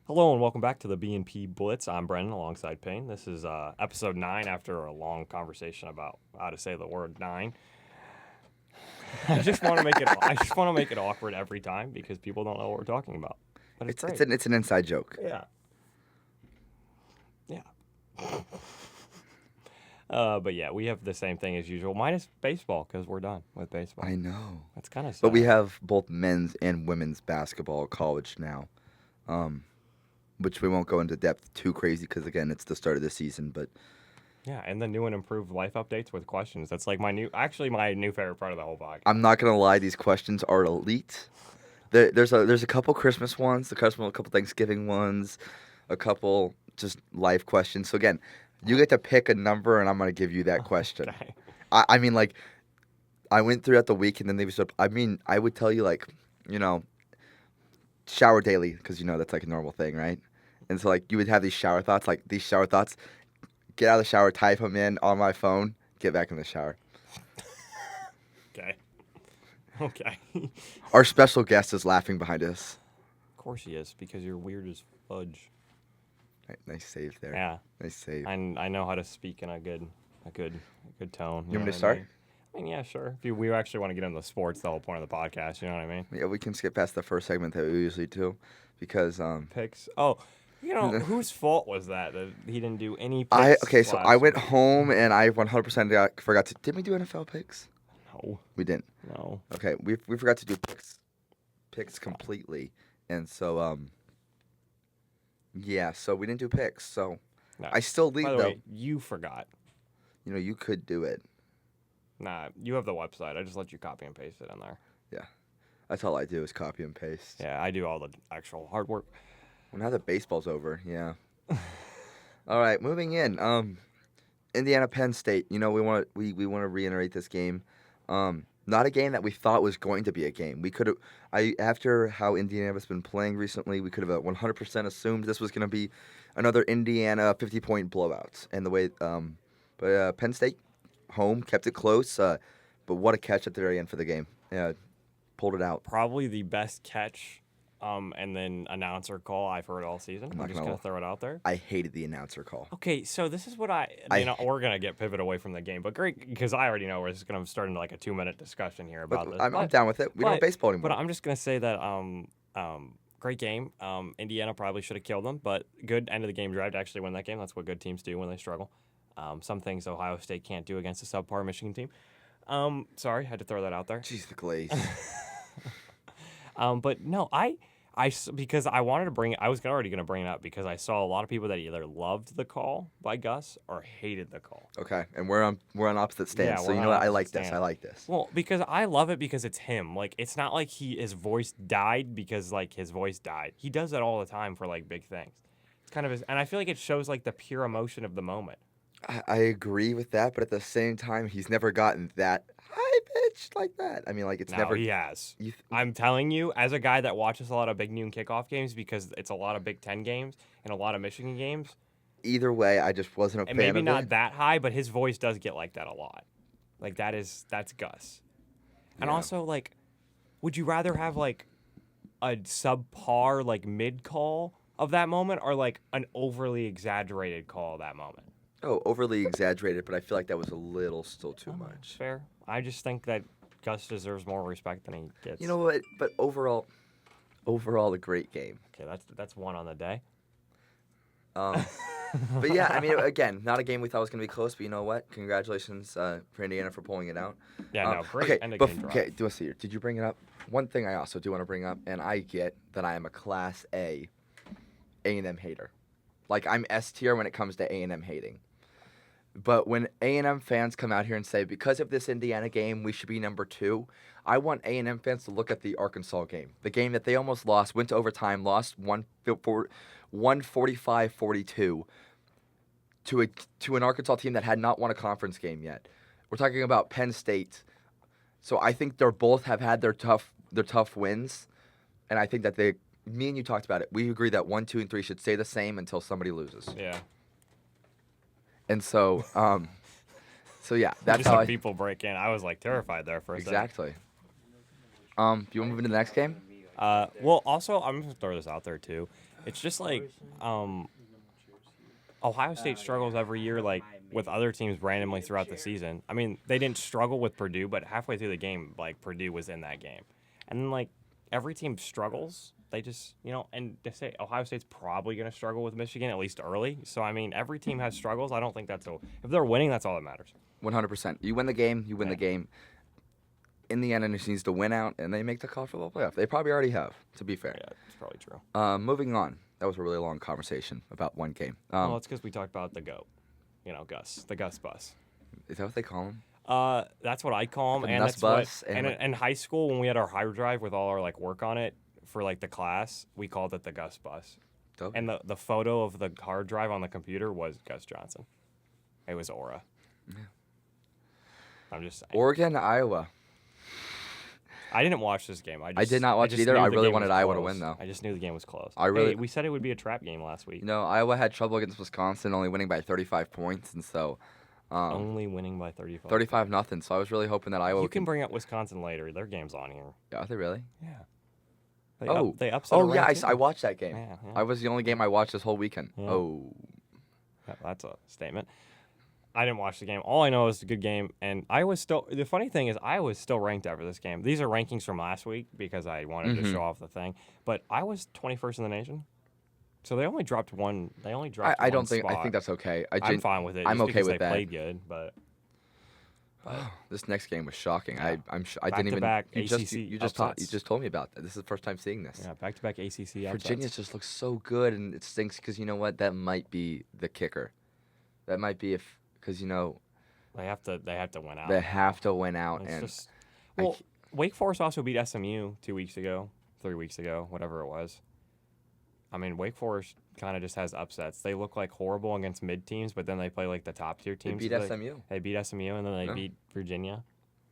Hello and welcome back to the B&P Blitz. I'm Brennan alongside Payne. This is episode 9 after a long conversation about how to say the word 9. I just want to make it awkward every time because people don't know what we're talking about. But it's great. It's an inside joke. Yeah. Yeah. But yeah, we have the same thing as usual, minus baseball because we're done with baseball. I know. That's kind of sad. But we have both men's and women's basketball at college now, which we won't go into depth too crazy because, again, it's the start of the season. But Yeah, and the new and improved life updates with questions. That's like my new favorite part of the whole podcast. I'm not going to lie, these questions are elite. There's a couple Christmas ones, a couple Thanksgiving ones, a couple just life questions. So, again, you get to pick a number, and I'm going to give you that question. Okay. I mean, like, I went throughout the week, and then I would tell you, like, shower daily, because, that's, like, a normal thing, right? And so, like, you would have these shower thoughts, get out of the shower, type them in on my phone, get back in the shower. Okay. Okay. Our special guest is laughing behind us. Of course he is, because you're weird as fudge. Right, nice save there. Yeah. Nice save. And I know how to speak in a good tone. You want me to what start? I mean, yeah, sure. If we actually want to get into the sports, the whole point of the podcast, you know what I mean? Yeah, we can skip past the first segment that we usually do, because Picks. Oh, whose fault was that he didn't do any picks? So I went home and I 100% forgot to. Did we do NFL picks? No. We didn't. No. Okay, we forgot to do picks completely, and so yeah, so we didn't do picks. So No. I still lead By the though. way, you forgot. You could do it. Nah, you have the website. I just let you copy and paste it in there. Yeah, that's all I do is copy and paste. Yeah, I do all the actual hard work. Well, now that baseball's over, yeah. All right, moving in. Indiana Penn State. We want to reiterate this game. Not a game that we thought was going to be a game. We could have, after how Indiana's been playing recently, we could have 100% assumed this was going to be another Indiana 50-point blowout. And the way, but Penn State home kept it close. But what a catch at the very end for the game. Yeah, pulled it out. Probably the best catch, and then announcer call I've heard all season. I'm just gonna throw it out there. I hated the announcer call. Okay, so this is what we're gonna get pivot away from the game, but great because I already know we're just gonna start into like a 2-minute discussion here about this. I'm down with it. We don't have baseball anymore. But I'm just gonna say that great game. Indiana probably should have killed them, but good end of the game drive to actually win that game. That's what good teams do when they struggle. Some things Ohio State can't do against a subpar Michigan team. Sorry, had to throw that out there. Jeez, the glaze. But no, because I wanted to I was already going to bring it up because I saw a lot of people that either loved the call by Gus or hated the call. Okay, and we're on opposite stands. Yeah, so you know what? I like this. I like this. Well, because I love it because it's him. Like it's not like his voice died because like his voice died. He does that all the time for like big things. It's kind of and I feel like it shows like the pure emotion of the moment. I agree with that, but at the same time, he's never gotten that high pitched like that. I mean, like it's never. He has. I'm telling you, as a guy that watches a lot of big noon kickoff games because it's a lot of Big Ten games and a lot of Michigan games. Either way, I just wasn't a fan of it. And maybe not that high, but his voice does get like that a lot. Like that's Gus. And also, like, would you rather have like a subpar like mid call of that moment or like an overly exaggerated call of that moment? Oh, overly exaggerated, but I feel like that was a little still too much. Fair. I just think that Gus deserves more respect than he gets. You know what? But overall, a great game. Okay, that's one on the day. But yeah, I mean, again, not a game we thought was going to be close, but you know what? Congratulations for Indiana for pulling it out. Yeah, no, great end of game drive. Okay, do us here. Did you bring it up? One thing I also do want to bring up, and I get that I am a Class A&M hater. Like, I'm S tier when it comes to A&M hating. But when A&M fans come out here and say, because of this Indiana game, we should be number 2, I want A&M fans to look at the Arkansas game. The game that they almost lost, went to overtime, lost 145-42 to an Arkansas team that had not won a conference game yet. We're talking about Penn State. So I think they both have had their tough wins. And I think that me and you talked about it. We agree that 1, 2, and 3 should stay the same until somebody loses. Yeah. And so, yeah, that's just how people break in. I was like terrified there for a second. Exactly. Do you want to move into the next game? Well, also, I'm going to throw this out there, too. It's just like Ohio State struggles every year, like, with other teams randomly throughout the season. I mean, they didn't struggle with Purdue, but halfway through the game, like, Purdue was in that game. And then, like, every team struggles. They just, and to say Ohio State's probably going to struggle with Michigan, at least early. So, I mean, every team has struggles. I don't think that's if they're winning, that's all that matters. 100%. You win the game, you win the game. In the end, it just needs to win out, and they make the college football playoff. They probably already have, to be fair. Yeah, it's probably true. Moving on. That was a really long conversation about one game. Well, it's because we talked about the GOAT. Gus. The Gus bus. Is that what they call him? That's what I call him. The and Nuss that's bus. what. And in high school, when we had our hard drive with all our like work on it for like the class, we called it the Gus bus. Dope. And the photo of the hard drive on the computer was Gus Johnson. It was Aura. Yeah. I'm just saying. Oregon, Iowa. I didn't watch this game. I did not watch it either. I really wanted Iowa to win, though. I just knew the game was close. Hey, we said it would be a trap game last week. Iowa had trouble against Wisconsin, only winning by 35 points, and so only winning by 35. 35-0. So I was really hoping that Iowa. You can bring up Wisconsin later. Their game's on here. Yeah, are they really? Yeah. They upset. Oh yeah, I watched that game. Yeah. I was the only game I watched this whole weekend. Yeah. Oh. Yeah, that's a statement. I didn't watch the game. All I know is it's a good game, and the funny thing is Iowa's still ranked after this game. These are rankings from last week because I wanted to show off the thing, but Iowa's 21st in the nation. So they only dropped one. They only dropped. I don't spot. think. I think that's okay. I'm fine with it. I'm just okay with they that. Played good, but this next game was shocking. Yeah. I didn't even. Back-to-back You just told me about that. This is the first time seeing this. Yeah, back-to-back ACC. Virginia just looks so good, and it stinks because you know what? That might be the kicker. That might be because They have to win out. They have to win out, It's Wake Forest also beat SMU 2 weeks ago, 3 weeks ago, whatever it was. I mean, Wake Forest kind of just has upsets. They look like horrible against mid teams, but then they play like the top tier teams. They beat SMU. They beat SMU, and then they beat Virginia,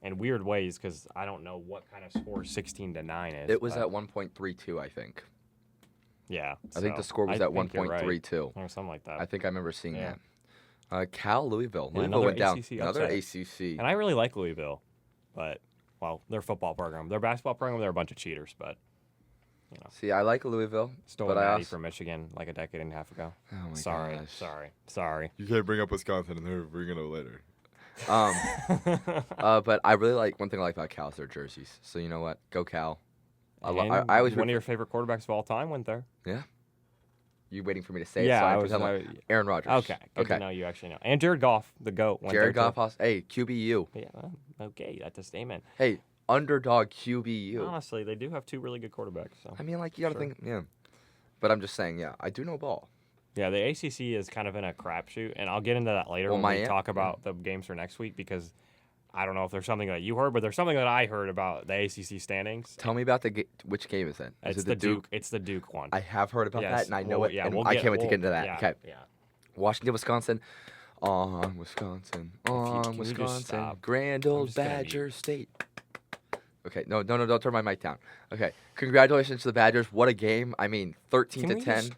in weird ways because I don't know what kind of score 16-9 is. It was at 1.32, I think. Yeah, I think the score was at 1.32 or something like that. I think I remember seeing that. Cal, Louisville. Yeah, Louisville went down. ACC Another upset. ACC. And I really like Louisville, but their football program, their basketball program, they're a bunch of cheaters. But See, I like Louisville, stole but Maddie from Michigan like a decade and a half ago. Oh my Sorry. You can't bring up Wisconsin and they're bringing it later. But I really like one thing I like about Cal is their jerseys. So you know what? Go Cal. I always one of your favorite quarterbacks of all time went there. Yeah. You waiting for me to say it? Yeah, So Aaron Rodgers. Okay, good to know you actually know. And Jared Goff, the GOAT, went Jared there Goff. Hey, QBU. Yeah, okay, that's a statement. Hey, underdog QBU. Honestly, they do have two really good quarterbacks. So. I mean, like you got to think, yeah. But I'm just saying, yeah, I do know ball. Yeah, the ACC is kind of in a crapshoot, and I'll get into that later when we talk about the games for next week because I don't know if there's something that you heard, but there's something that I heard about the ACC standings. Tell me about which game is that? It's the Duke. It's the Duke one. I have heard about that, and I know it. Yeah, and I can't wait to get into that. Yeah, okay. Yeah. Washington, Wisconsin. On Wisconsin. On Wisconsin. Grand old Badger State. Okay, no, don't turn my mic down. Okay, congratulations to the Badgers. What a game. I mean, 13-10.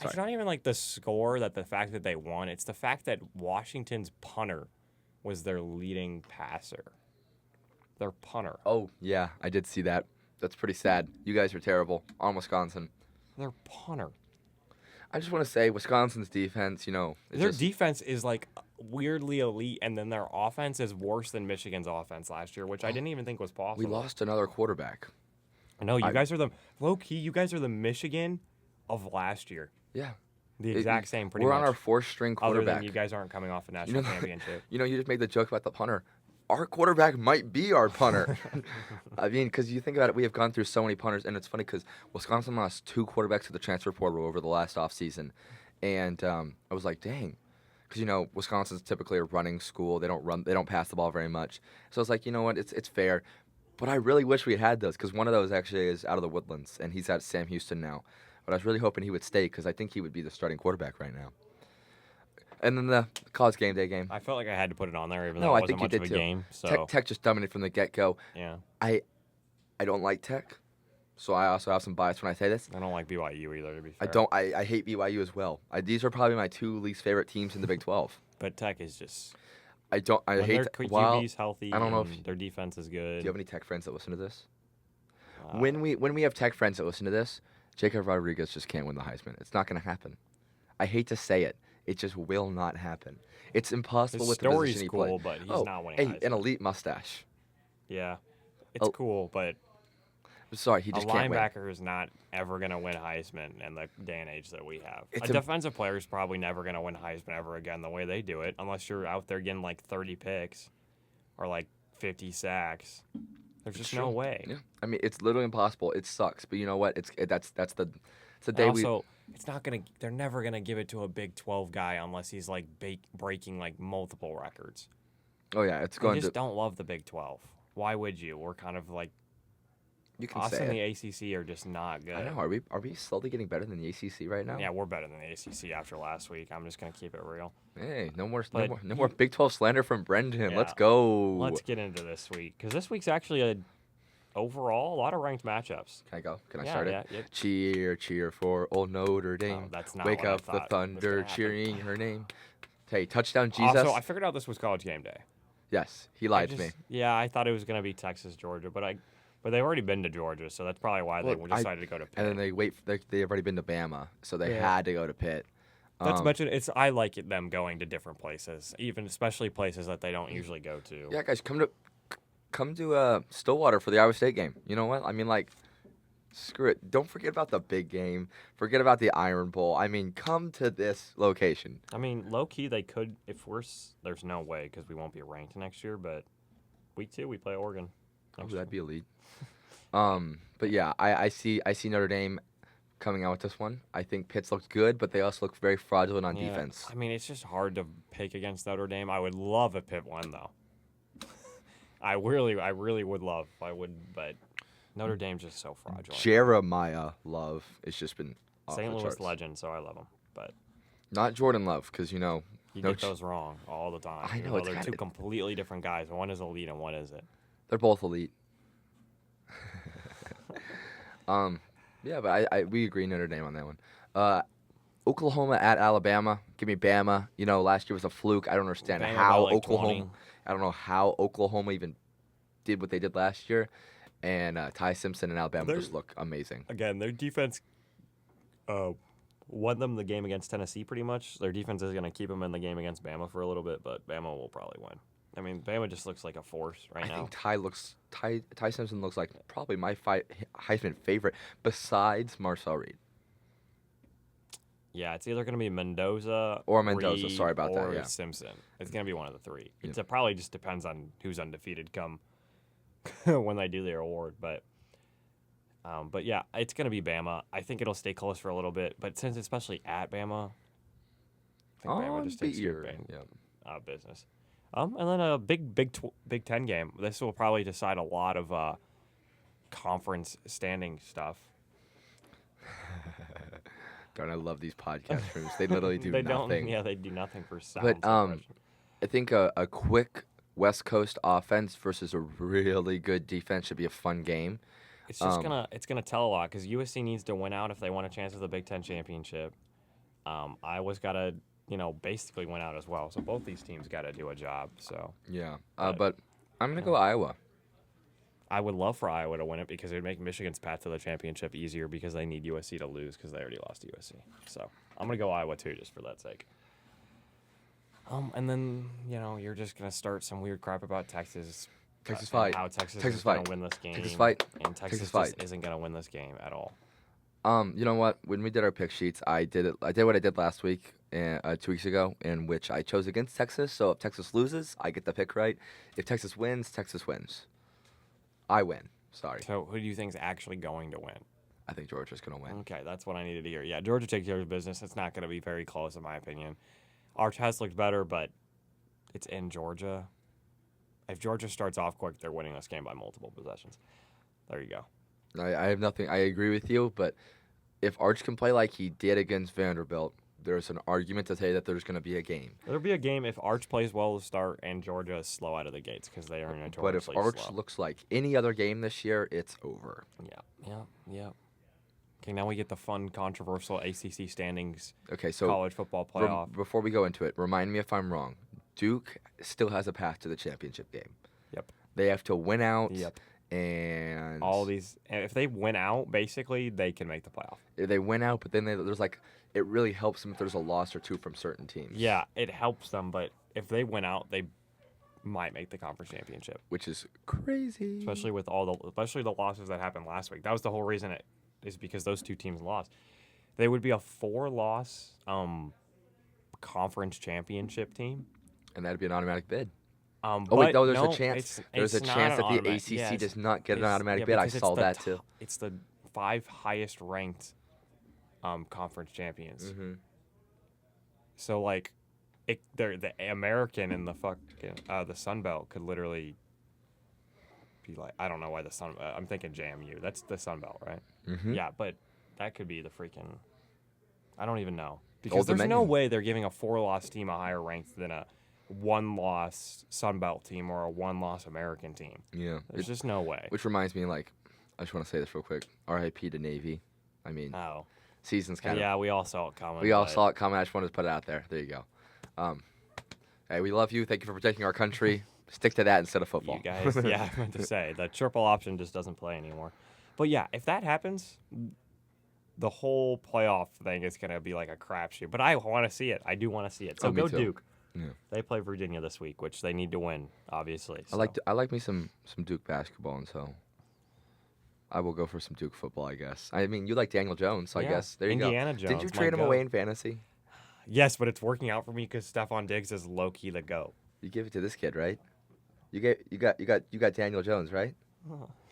It's not even like the score, the fact that they won. It's the fact that Washington's punter was their leading passer. Their punter. Oh, yeah, I did see that. That's pretty sad. You guys are terrible on Wisconsin. Their punter. I just want to say Wisconsin's defense, their defense is like weirdly elite, and then their offense is worse than Michigan's offense last year, which I didn't even think was possible. We lost another quarterback. No, you guys are the low-key. You guys are the Michigan of last year. Yeah. The exact same, pretty much. much. We're on our fourth-string quarterback. Other than you guys aren't coming off a national championship. You just made the joke about the punter. Our quarterback might be our punter. I mean, because you think about it, we have gone through so many punters, and it's funny because Wisconsin lost 2 quarterbacks to the transfer portal over the last offseason. And I was like, dang. Because, Wisconsin's typically a running school. They don't pass the ball very much. So I was like, you know what, it's fair. But I really wish we had those because one of those actually is out of the Woodlands, and he's at Sam Houston now. But I was really hoping he would stay because I think he would be the starting quarterback right now. And then the college game day game. I felt like I had to put it on there even though it wasn't much of a game. So. Tech just dominated from the get-go. Yeah. I don't like Tech, so I also have some bias when I say this. I don't like BYU either, to be fair. I hate BYU as well. These are probably my 2 least favorite teams in the Big 12. But Tech is just... I hate their QB's healthy, I don't know if their defense is good. Do you have any Tech friends that listen to this? when we have Tech friends that listen to this, Jacob Rodriguez just can't win the Heisman. It's not going to happen. I hate to say it. It just will not happen. It's impossible His with the position story's he cool, plays. but he's not winning. Hey, Heisman. an elite mustache. Yeah, it's cool, but Sorry, he a just can't win. linebacker is not ever going to win Heisman in the day and age that we have. It's A defensive player is probably never going to win Heisman ever again the way they do it, unless you're out there getting like 30 picks or like 50 sacks. There's just no way. Yeah. I mean, it's literally impossible. It sucks, but you know what? That's the And day also, it's not gonna. They're never gonna give it to a Big 12 guy unless he's like breaking like multiple records. Oh yeah, it's I going just to. don't love the Big 12. Why would you? We're kind of like You can us say and it. the ACC are just not good. I know. Are we slowly getting better than the ACC right now? Yeah, we're better than the ACC after last week. I'm just gonna keep it real. Hey, no But more Big 12 slander from Brendan. Yeah. Let's go. Let's get into this week because this week's actually overall a lot of ranked matchups. Can I go? Can I Yeah, start yeah, it? yeah. Cheer, cheer for old Notre Dame. that's not Wake what I up the thought was thunder, gonna happen. cheering her name. Hey, touchdown, Jesus. Also, I figured out this was College Game Day. Yes, he lied to me. Yeah, I thought it was gonna be Texas, Georgia, but they've already been to Georgia, so that's probably why they decided to go to Pitt. And then they've already been to Bama, so they had to go to Pitt. Not to mention, I like them going to different places, especially places that they don't usually go to. Yeah, guys, come to Stillwater for the Iowa State game. You know what? I mean, like, screw it. Don't forget about the big game. Forget about the Iron Bowl. I mean, come to this location. I mean, low key, they could there's no way because we won't be ranked next year. But week 2 we play Oregon. Oh, that'd be elite. But yeah, I see Notre Dame coming out with this one. I think Pitt's looked good, but they also look very fraudulent on defense. I mean, it's just hard to pick against Notre Dame. I would love if Pitt won though. I really would love. I would, but Notre Dame's just so fraudulent. Jeremiah Love has just been off St. the Louis charts. legend, so I love him. But Not Jordan Love, because you get those wrong all the time. I know, it's they're kinda- two completely different guys. One is elite and one isn't. They're both elite. Yeah, but we agree Notre Dame on that one. Oklahoma at Alabama. Give me Bama. You know, last year was a fluke. I don't understand Bama how by, like, Oklahoma. 20. I don't know how Oklahoma even did what they did last year. And Ty Simpson and Alabama just look amazing. Again, their defense won them the game against Tennessee pretty much. Their defense is going to keep them in the game against Bama for a little bit, but Bama will probably win. I mean, Bama just looks like a force right now. I think Ty Simpson looks like probably my Heisman favorite besides Marcel Reed. Yeah, it's either going to be Mendoza Or Mendoza, Reed, sorry about that, or yeah. Simpson. It's going to be one of the three. Yeah. It probably just depends on who's undefeated come when they do their award. But yeah, it's going to be Bama. I think it'll stay close for a little bit. But since especially at Bama, I think Bama just takes care of business. And then a Big Ten game. This will probably decide a lot of conference standing stuff. Darn, I love these podcast rooms. They literally do they nothing. Don't. Yeah, they do nothing for sound. But suppression. I think a quick West Coast offense versus a really good defense should be a fun game. It's just gonna tell a lot because USC needs to win out if they want a chance at the Big Ten championship. Iowa's got to basically win out as well. So both these teams got to do a job. So Yeah, but I'm gonna go Iowa. I would love for Iowa to win it because it would make Michigan's path to the championship easier because they need USC to lose because they already lost to USC. So I'm gonna go Iowa too, just for that sake. And then you're just gonna start some weird crap about Texas. Texas and fight. How Texas Texas is gonna fight. win this game. Texas fight. And Texas Texas just fight. isn't gonna win this game at all. You know what? When we did our pick sheets, I did what I did last week, 2 weeks ago, in which I chose against Texas. So if Texas loses, I get the pick right. If Texas wins, Texas wins. I win. Sorry. So who do you think is actually going to win? I think Georgia's gonna win. Okay, that's what I needed to hear. Yeah, Georgia takes care of business. It's not going to be very close, in my opinion. Arch has looked better, but it's in Georgia. If Georgia starts off quick, they're winning this game by multiple possessions. There you go. I have nothing. I agree with you, but if Arch can play like he did against Vanderbilt, there's an argument to say that there's going to be a game. There'll be a game if Arch plays well to start and Georgia is slow out of the gates because they are notoriously But if Arch slow. looks like any other game this year, it's over. Yeah. Okay, now we get the fun, controversial ACC standings Okay, so college football playoff. before we go into it, remind me if I'm wrong. Duke still has a path to the championship game. Yep. They have to win out, Yep. and All these, and if they win out, basically they can make the playoff. they win out, but then there's like it really helps them if there's a loss or two from certain teams. Yeah, it helps them, but if they win out, they might make the conference championship. Which is crazy. Especially with especially the losses that happened last week. That was the whole reason it is because those two teams lost. They would be a 4-loss conference championship team. And that'd be an automatic bid. There's a chance. There's a chance that the ACC does not get an automatic bid. I saw that too. It's the 5 highest ranked conference champions. Mm-hmm. So like, the American and the the Sun Belt could literally be like, I don't know why I'm thinking JMU. That's the Sun Belt, right? Mm-hmm. Yeah, but that could be the freaking. I don't even know because Old there's no Dominion. way they're giving a 4-loss team a higher rank than a 1-loss Sun Belt team or a 1-loss American team. Yeah. There's just no way. Which reminds me, like, I just want to say this real quick. R.I.P. to Navy. I mean, Oh, season's kind of. yeah, we all saw it coming. We all but- saw it coming. I just wanted to put it out there. There you go. Hey, we love you. Thank you for protecting our country. Stick to that instead of football. You guys, yeah, I meant to say the triple option just doesn't play anymore. But yeah, if that happens, the whole playoff thing is gonna be like a crapshoot. But I want to see it. I do want to see it. So me go too. Duke. Yeah. They play Virginia this week, which they need to win, obviously. I like me some Duke basketball, and so I will go for some Duke football. I guess. I mean, you like Daniel Jones, so I Yeah. guess there you Indiana go. Jones Did you might trade him go. away in fantasy? Yes, but it's working out for me because Stephon Diggs is low key the GOAT. You give it to this kid, right? You got Daniel Jones, right?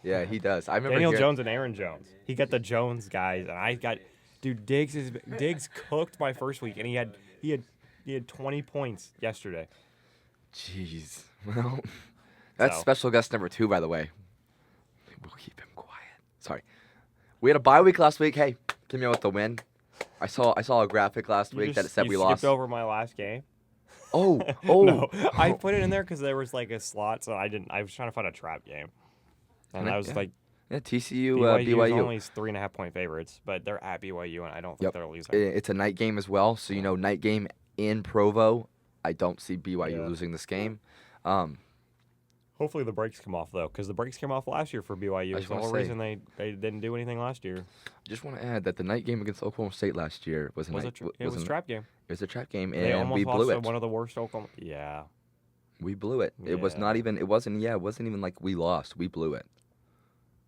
Yeah, he does. I remember Daniel hearing- Jones and Aaron Jones. He got the Jones guys, and I got, dude. Diggs cooked my first week, and he had 20 points yesterday. Jeez. Well, that's So. special guest number 2, by the way. We'll keep him quiet. Sorry. We had a bye week last week. Hey, came out with the win. I saw a graphic last week that it said we lost. Skipped over my last game. Oh. No, I put it in there because there was like a slot, so I didn't. I was trying to find a trap game, and I was Yeah. like, Yeah, TCU, BYU is BYU. only 3.5-point favorites, but they're at BYU, and I don't think Yep. they're losing. It's a night game as well, so night game in Provo. I don't see BYU Yeah. losing this game. Hopefully the brakes come off though, because the brakes came off last year for BYU. I It's just the wanna whole say- reason they didn't do anything last year. Just want to add that the night game against Oklahoma State last year was a It was a trap game. It was a trap game, They and almost we lost blew to it. one of the worst Oklahoma. Yeah. We blew it. It was not Yeah. even. It wasn't. Yeah, it wasn't even like we lost. We blew it.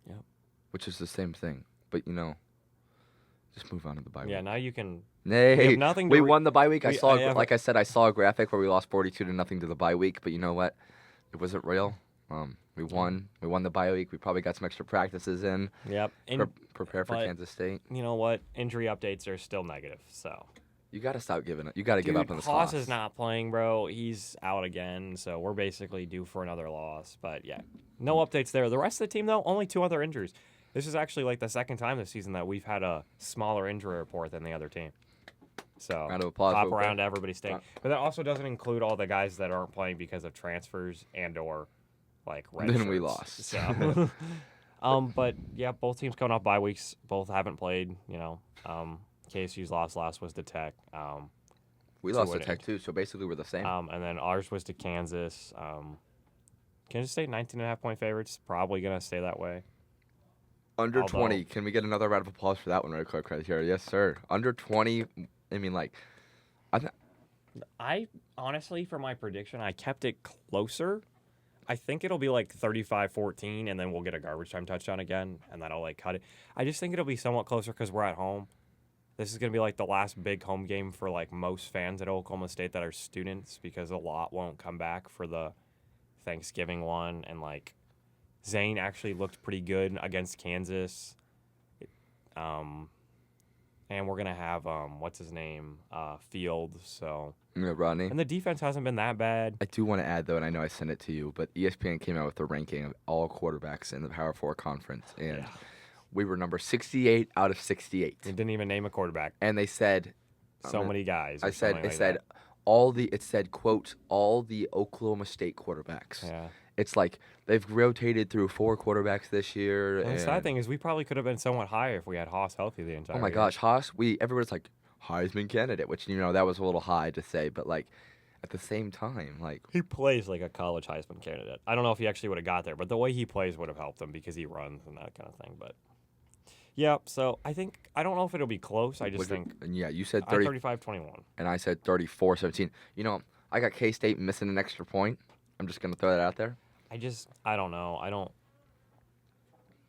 Yep. Which is the same thing, but just move on to the bye Yeah. week. Now you can. Nay, have nothing to we re- won the bye week. I we- saw, I have- like I said, I saw a graphic where we lost 42-0 to the bye week. But you know what? It wasn't real. We won. We won the bye week. We probably got some extra practices in. Yep. Prepare for but- Kansas State. You know what? Injury updates are still negative. So. You got to stop giving it. You got to give up on this Haas loss. is not playing, bro. He's out again, so we're basically due for another loss. But yeah, no updates there. The rest of the team, though, only 2 other injuries. This is actually like the second time this season that we've had a smaller injury report than the other team. So Round of applause. top real quick. around to everybody staying. But that also doesn't include all the guys that aren't playing because of transfers and/or like red Then we shirts. lost. So, but yeah, both teams coming off bye weeks. Both haven't played. KSU's loss last was to Tech. We So lost to what- Tech too, so basically we're the same. And then ours was to Kansas. Kansas State 19.5-point favorites. Probably gonna stay that way. Under although- 20. Can we get another round of applause for that one right quick right here? Yes, sir. Under 20. I mean, like, I honestly, for my prediction, I kept it closer. I think it'll be like 35-14, and then we'll get a garbage time touchdown again, and that'll like cut it. I just think it'll be somewhat closer because we're at home. This is gonna be like the last big home game for like most fans at Oklahoma State that are students because a lot won't come back for the Thanksgiving one, and like Zane actually looked pretty good against Kansas. And we're gonna have what's his name, Field. So Rodney. and the defense hasn't been that bad. I do want to add, though, and I know I sent it to you, but ESPN came out with a ranking of all quarterbacks in the Power 4 conference, and we were number 68 out of 68. It didn't even name a quarterback. And they said, So many guys. I said, it said, quote, all the Oklahoma State quarterbacks. Yeah. It's like they've rotated through 4 quarterbacks this year. And the sad and- thing is, we probably could have been somewhat higher if we had Haas healthy the entire Oh my year. gosh, Haas! Everybody's like Heisman candidate, which that was a little high to say, but like at the same time. Like, He plays like a college Heisman candidate. I don't know if he actually would have got there, but the way he plays would have helped him because he runs and that kind of thing. But yeah, so I don't know if it'll be close. I just think yeah, you said 30, 35-21. and I said 34-17. You know, I got K-State missing an extra point. I'm just gonna throw that out there. I don't know.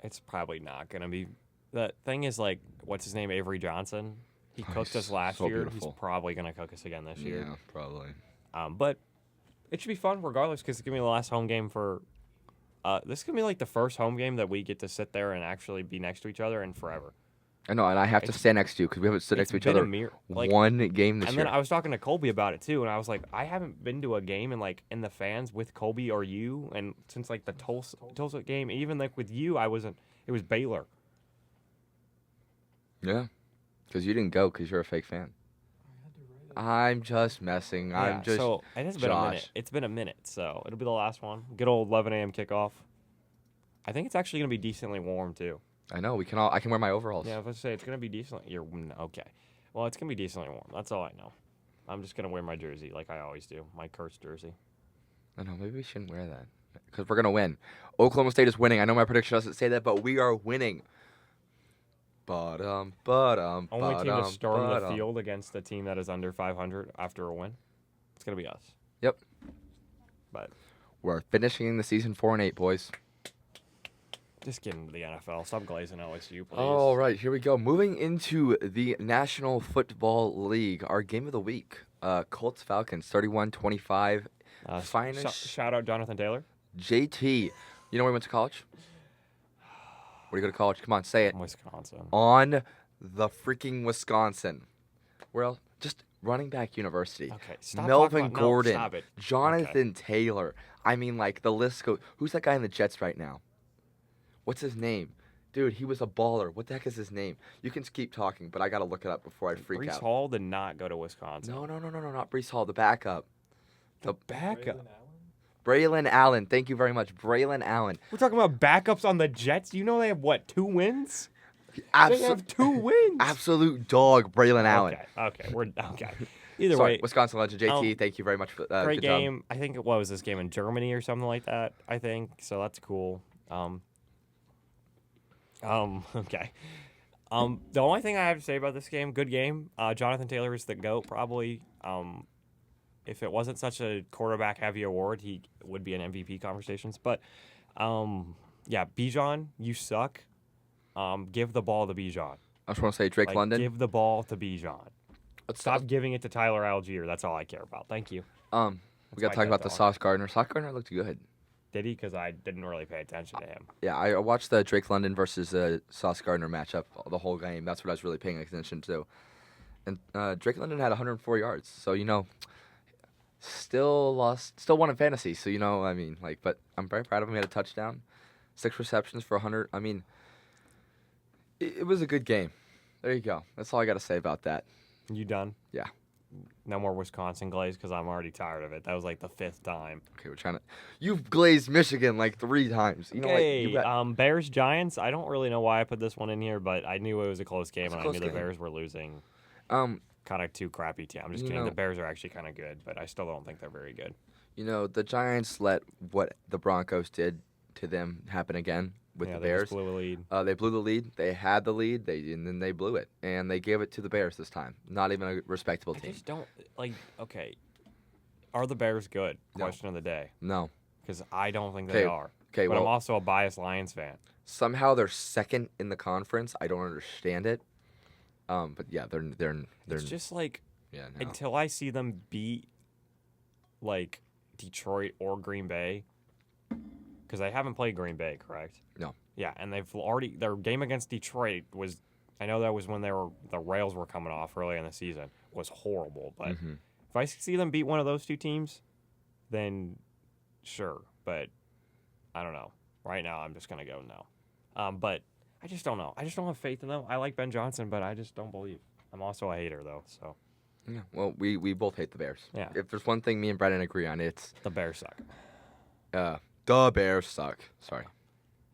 It's probably not gonna be. The thing is, like, what's his name? Avery Johnson. He cooked us last so year. beautiful. He's probably gonna cook us again this year. Yeah, probably. But it should be fun regardless because it's gonna be the last home game for. This is gonna be like the first home game that we get to sit there and actually be next to each other in forever. I know, and I have to stand next to you because we haven't stood next to each other one game this and year. then I was talking to Colby about it too, and I was like, I haven't been to a game and like in the fans with Colby or you, and since like the Tulsa game, even like with you, I wasn't. It was Baylor. Yeah, because you didn't go because you're a fake fan. I'm just messing. I'm just. So it has been a minute. It's been a minute, so it'll be the last one. Good old 11 a.m. kickoff. I think it's actually gonna be decently warm too. I know. We can all. I can wear my overalls. Yeah, let's say it's gonna be decently. Okay. Well, it's gonna be decently warm. That's all I know. I'm just gonna wear my jersey like I always do, my Kurtz jersey. I know. Maybe we shouldn't wear that because we're gonna win. Oklahoma State is winning. I know my prediction doesn't say that, but we are winning. Only team to storm the field against a team that is under 500 after a win. It's gonna be us. Yep. But we're finishing the season 4-8, boys. Just get into the NFL. Stop glazing OSU, please. All right, here we go. Moving into the National Football League, our game of the week. Colts Falcons 31-25. Shout out Jonathan Taylor. JT. You know where he went to college? Where do you go to college? Come on, say it. Wisconsin. On the freaking Wisconsin. Well, just running back university. Okay, stop Melvin Gordon. No, stop it. Jonathan Taylor. I mean, like, the list goes. Who's that guy in the Jets right now? What's his name? Dude, he was a baller. What the heck is his name? You can keep talking, but I got to look it up before I freak out. Breece Hall did not go to Wisconsin. No, not Breece Hall. The backup. The backup? Braylon Allen. Thank you very much. Braylon Allen. We're talking about backups on the Jets. You know they have, 2 wins? They have 2 wins. Absolute dog, Braylon Allen. Okay. Either Sorry, way. Wisconsin legend, JT, thank you very much for great good game. job. I think, what was this game in Germany or something like that? I think. So that's cool. Okay. The only thing I have to say about this game, good game. Jonathan Taylor is the GOAT, probably. If it wasn't such a quarterback-heavy award, he would be in MVP conversations. But, yeah, Bijan, you suck. Give the ball to Bijan. I just want to say Drake London. Give the ball to Bijan. Stop giving it to Tyler Algier. That's all I care about. Thank you. We got to talk about the Sauce Gardner. Sauce Gardner looked good. Did he? Because I didn't really pay attention to him. Yeah, I watched the Drake London versus Sauce Gardner matchup the whole game. That's what I was really paying attention to. And Drake London had 104 yards. So, still won in fantasy. So, I mean, but I'm very proud of him. He had a touchdown, 6 receptions for 100. I mean, it was a good game. There you go. That's all I got to say about that. You done? Yeah. No more Wisconsin glaze because I'm already tired of it. That was like the 5th time. Okay, we're trying to. You've glazed Michigan 3 times. Bears Giants. I don't really know why I put this one in here, but I knew it was a close game, and I knew the Bears were losing. Kind of 2 crappy teams. I'm just kidding. The Bears are actually kind of good, but I still don't think they're very good. The Giants let what the Broncos did to them happen again with the Bears. They blew a lead. They blew the lead. They had the lead. And then they blew it, and they gave it to the Bears this time. Not even a respectable team. I just don't Okay, are the Bears good? No. Question of the day. No, because I don't think they are. Okay, but I'm also a biased Lions fan. Somehow they're second in the conference. I don't understand it. But yeah, they're. It's just no. Until I see them beat Detroit or Green Bay, because they haven't played Green Bay, correct? No. Yeah, and their game against Detroit was. I know that was when the rails were coming off early in the season. Was horrible, but if I see them beat one of those 2 teams, then sure. But I don't know. Right now, I'm just gonna go no. But I just don't know. I just don't have faith in them. I like Ben Johnson, but I just don't believe. I'm also a hater, though. So. Yeah. Well, we both hate the Bears. Yeah. If there's one thing me and Brennan agree on, it's the Bears suck. The Bears suck. Sorry.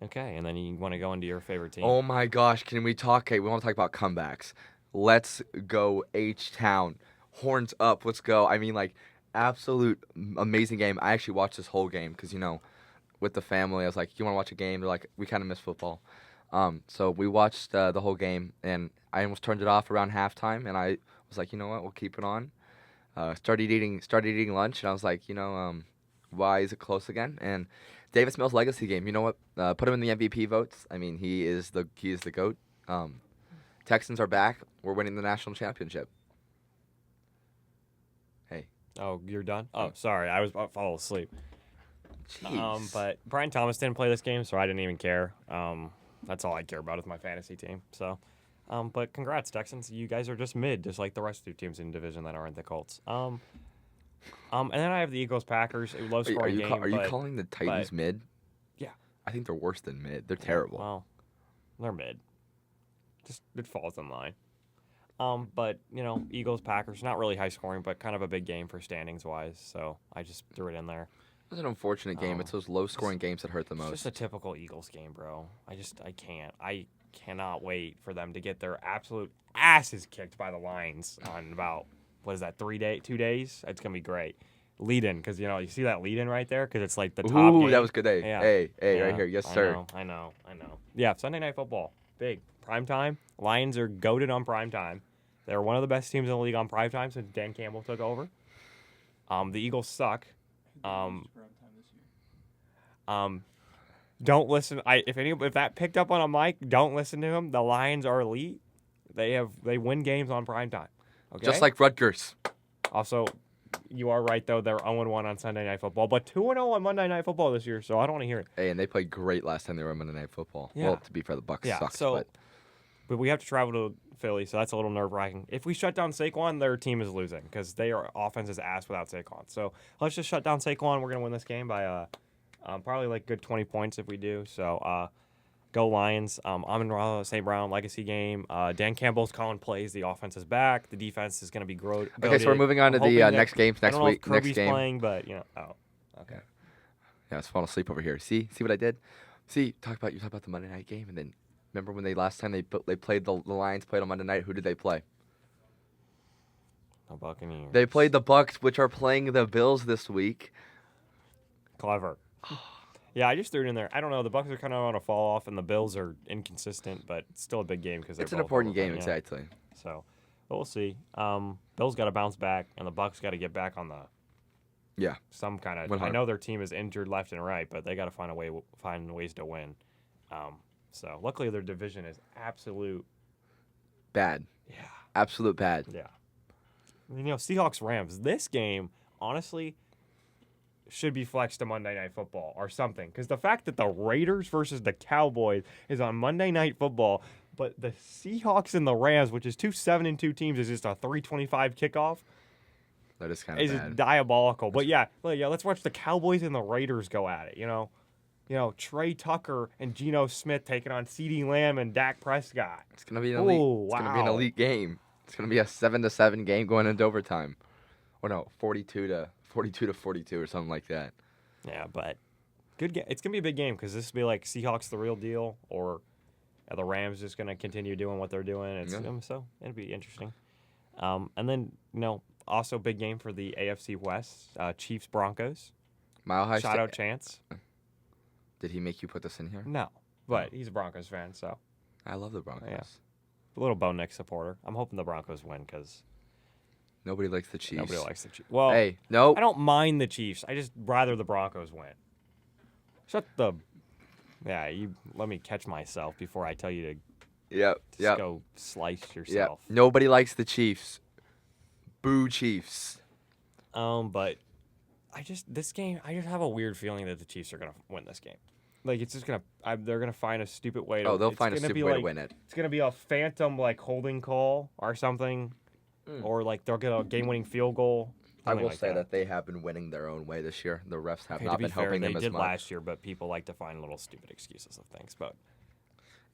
Okay, and then you want to go into your favorite team. Oh my gosh, can we talk? Okay, we want to talk about comebacks. Let's go H-Town. Horns up. Let's go. I mean, absolute amazing game. I actually watched this whole game because, with the family, I was like, you want to watch a game? They're like, we kind of miss football. So we watched the whole game, and I almost turned it off around halftime, and I was like, you know what, we'll keep it on. Started eating lunch, and I was like, why is it close again? And Davis Mills' legacy game, you know what? Put him in the MVP votes. I mean, he is the GOAT. Texans are back. We're winning the national championship. Hey. Oh, you're done? Oh, sorry. I was about to fall asleep. Jeez. But Brian Thomas didn't play this game, so I didn't even care. That's all I care about is my fantasy team. So, but congrats, Texans. You guys are just mid, just like the rest of the teams in the division that aren't the Colts. And then I have the Eagles-Packers. A low-scoring game. Are you calling the Titans mid? Yeah. I think they're worse than mid. They're terrible. Well, they're mid. Just it falls in line. But Eagles Packers, not really high scoring, but kind of a big game for standings wise. So I just threw it in there. It was an unfortunate game. It's those low scoring games that hurt the most. It's just a typical Eagles game, bro. I cannot wait for them to get their absolute asses kicked by the Lions on about 2 days. It's gonna be great. Lead in, because you see that lead in right there, because it's like the top. Ooh, game. that was good. Hey, Yeah. hey, Yeah. right here, yes sir. I know. Yeah, Sunday Night Football, big prime time. Lions are goated on prime time. They're one of the best teams in the league on prime time since Dan Campbell took over. The Eagles suck. Don't listen. If that picked up on a mic, don't listen to him. The Lions are elite. They win games on prime time. Okay. Just like Rutgers. Also, you are right though. They're 0-1 on Sunday Night Football, but 2-0 on Monday Night Football this year. So I don't want to hear it. Hey, and they played great last time they were on Monday Night Football. Yeah. Well, to be fair, the Bucs sucks. But we have to travel to Philly, so that's a little nerve-wracking. If we shut down Saquon, their team is losing because their offense is ass without Saquon. So let's just shut down Saquon. We're gonna win this game by probably like good 20 points if we do. So go Lions. Amon-Ra St. Brown legacy game. Dan Campbell's calling plays. The offense is back. The defense is gonna be goated. Okay, so we're moving on to the next games next I don't know week. if Kirby's Next game. playing, but okay. Yeah, I was falling asleep over here. See what I did? See, you talk about the Monday night game, and then remember when last time they played the Lions played on Monday night? Who did they play? The Buccaneers. They played the Bucs, which are playing the Bills this week. Clever. Yeah, I just threw it in there. I don't know. The Bucs are kind of on a fall off, and the Bills are inconsistent, but it's still a big game because It's an important game, exactly. So, but we'll see. Bills got to bounce back, and the Bucs got to get back on some kind of. 100. I know their team is injured left and right, but they got to find ways to win. So luckily their division is absolute bad. Yeah. Absolute bad. Yeah. Seahawks Rams. This game, honestly, should be flexed to Monday Night Football or something. Because the fact that the Raiders versus the Cowboys is on Monday Night Football, but the Seahawks and the Rams, which is 2 7-2 teams, is just a 3:25 kickoff. That is kind of bad. Is diabolical. But yeah, let's watch the Cowboys and the Raiders go at it. Trey Tucker and Geno Smith taking on CeeDee Lamb and Dak Prescott. It's gonna be an elite. It's gonna be an elite game. It's gonna be a 7-7 game going into overtime, or no, 42 to 42 or something like that. Yeah, but good game. It's gonna be a big game because this will be like Seahawks the real deal, or are the Rams just gonna continue doing what they're doing? So it'll be interesting. And then also big game for the AFC West, Chiefs Broncos. Mile High. Shout out Chance. Did he make you put this in here? No, but he's a Broncos fan, so. I love the Broncos. Yeah. A little Bo Nix supporter. I'm hoping the Broncos win because nobody likes the Chiefs. Nobody likes the Chiefs. Well, hey, no. I don't mind the Chiefs. I just rather the Broncos win. Yeah, you let me catch myself before I tell you to go slice yourself. Yep. Nobody likes the Chiefs. Boo Chiefs. But this game, I just have a weird feeling that the Chiefs are gonna win this game. Like it's just they're gonna find a stupid way to. They'll find a stupid way to win it. It's gonna be a phantom holding call or something, or they'll get a game-winning field goal. I will say that they have been winning their own way this year. The refs have not been helping them as much. They did last year, but people like to find little stupid excuses of things. But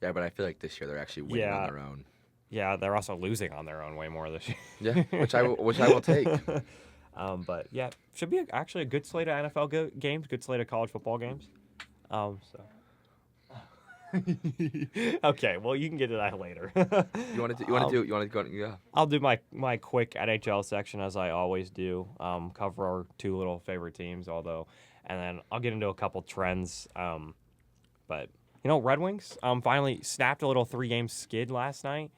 yeah, but I feel like this year they're actually winning on their own. Yeah, they're also losing on their own way more this year. Yeah, which I will take. But yeah, should be actually a good slate of NFL games, good slate of college football games. Okay, well, you can get to that later. You want to go? Yeah. I'll do my quick NHL section as I always do. Cover our two little favorite teams, and then I'll get into a couple trends. But Red Wings finally snapped a little 3-game skid last night,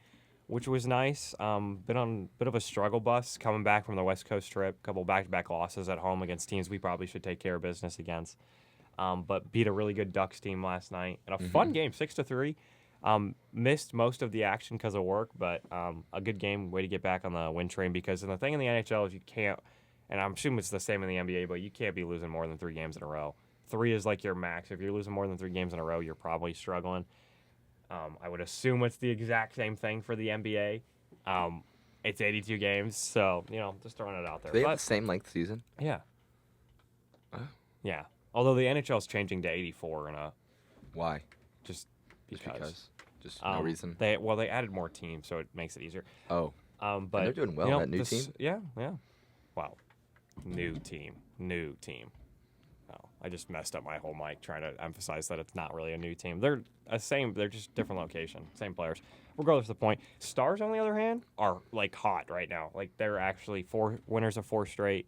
which was nice. Been on a bit of a struggle bus coming back from the West Coast trip. A couple back-to-back losses at home against teams we probably should take care of business against. But beat a really good Ducks team last night in a fun game, 6-3. Missed most of the action because of work, but a good game, way to get back on the win train. Because the thing in the NHL is you can't, and I'm assuming it's the same in the NBA, but you can't be losing more than 3 games in a row. 3 is like your max. If you're losing more than 3 games in a row, you're probably struggling. I would assume it's the exact same thing for the NBA. It's 82 games, so just throwing it out there. Do they have the same length season? Yeah. Oh. Yeah. Although the NHL is changing to 84 Why? just because. Just no reason. They added more teams, so it makes it easier. Oh. But And they're doing well, that new team? Yeah. Wow. New team. Oh, I just messed up my whole mic trying to emphasize that it's not really a new team. They're they're just different location, same players. Regardless of the point, Stars on the other hand are like hot right now. Like they're actually 4 winners of 4 straight.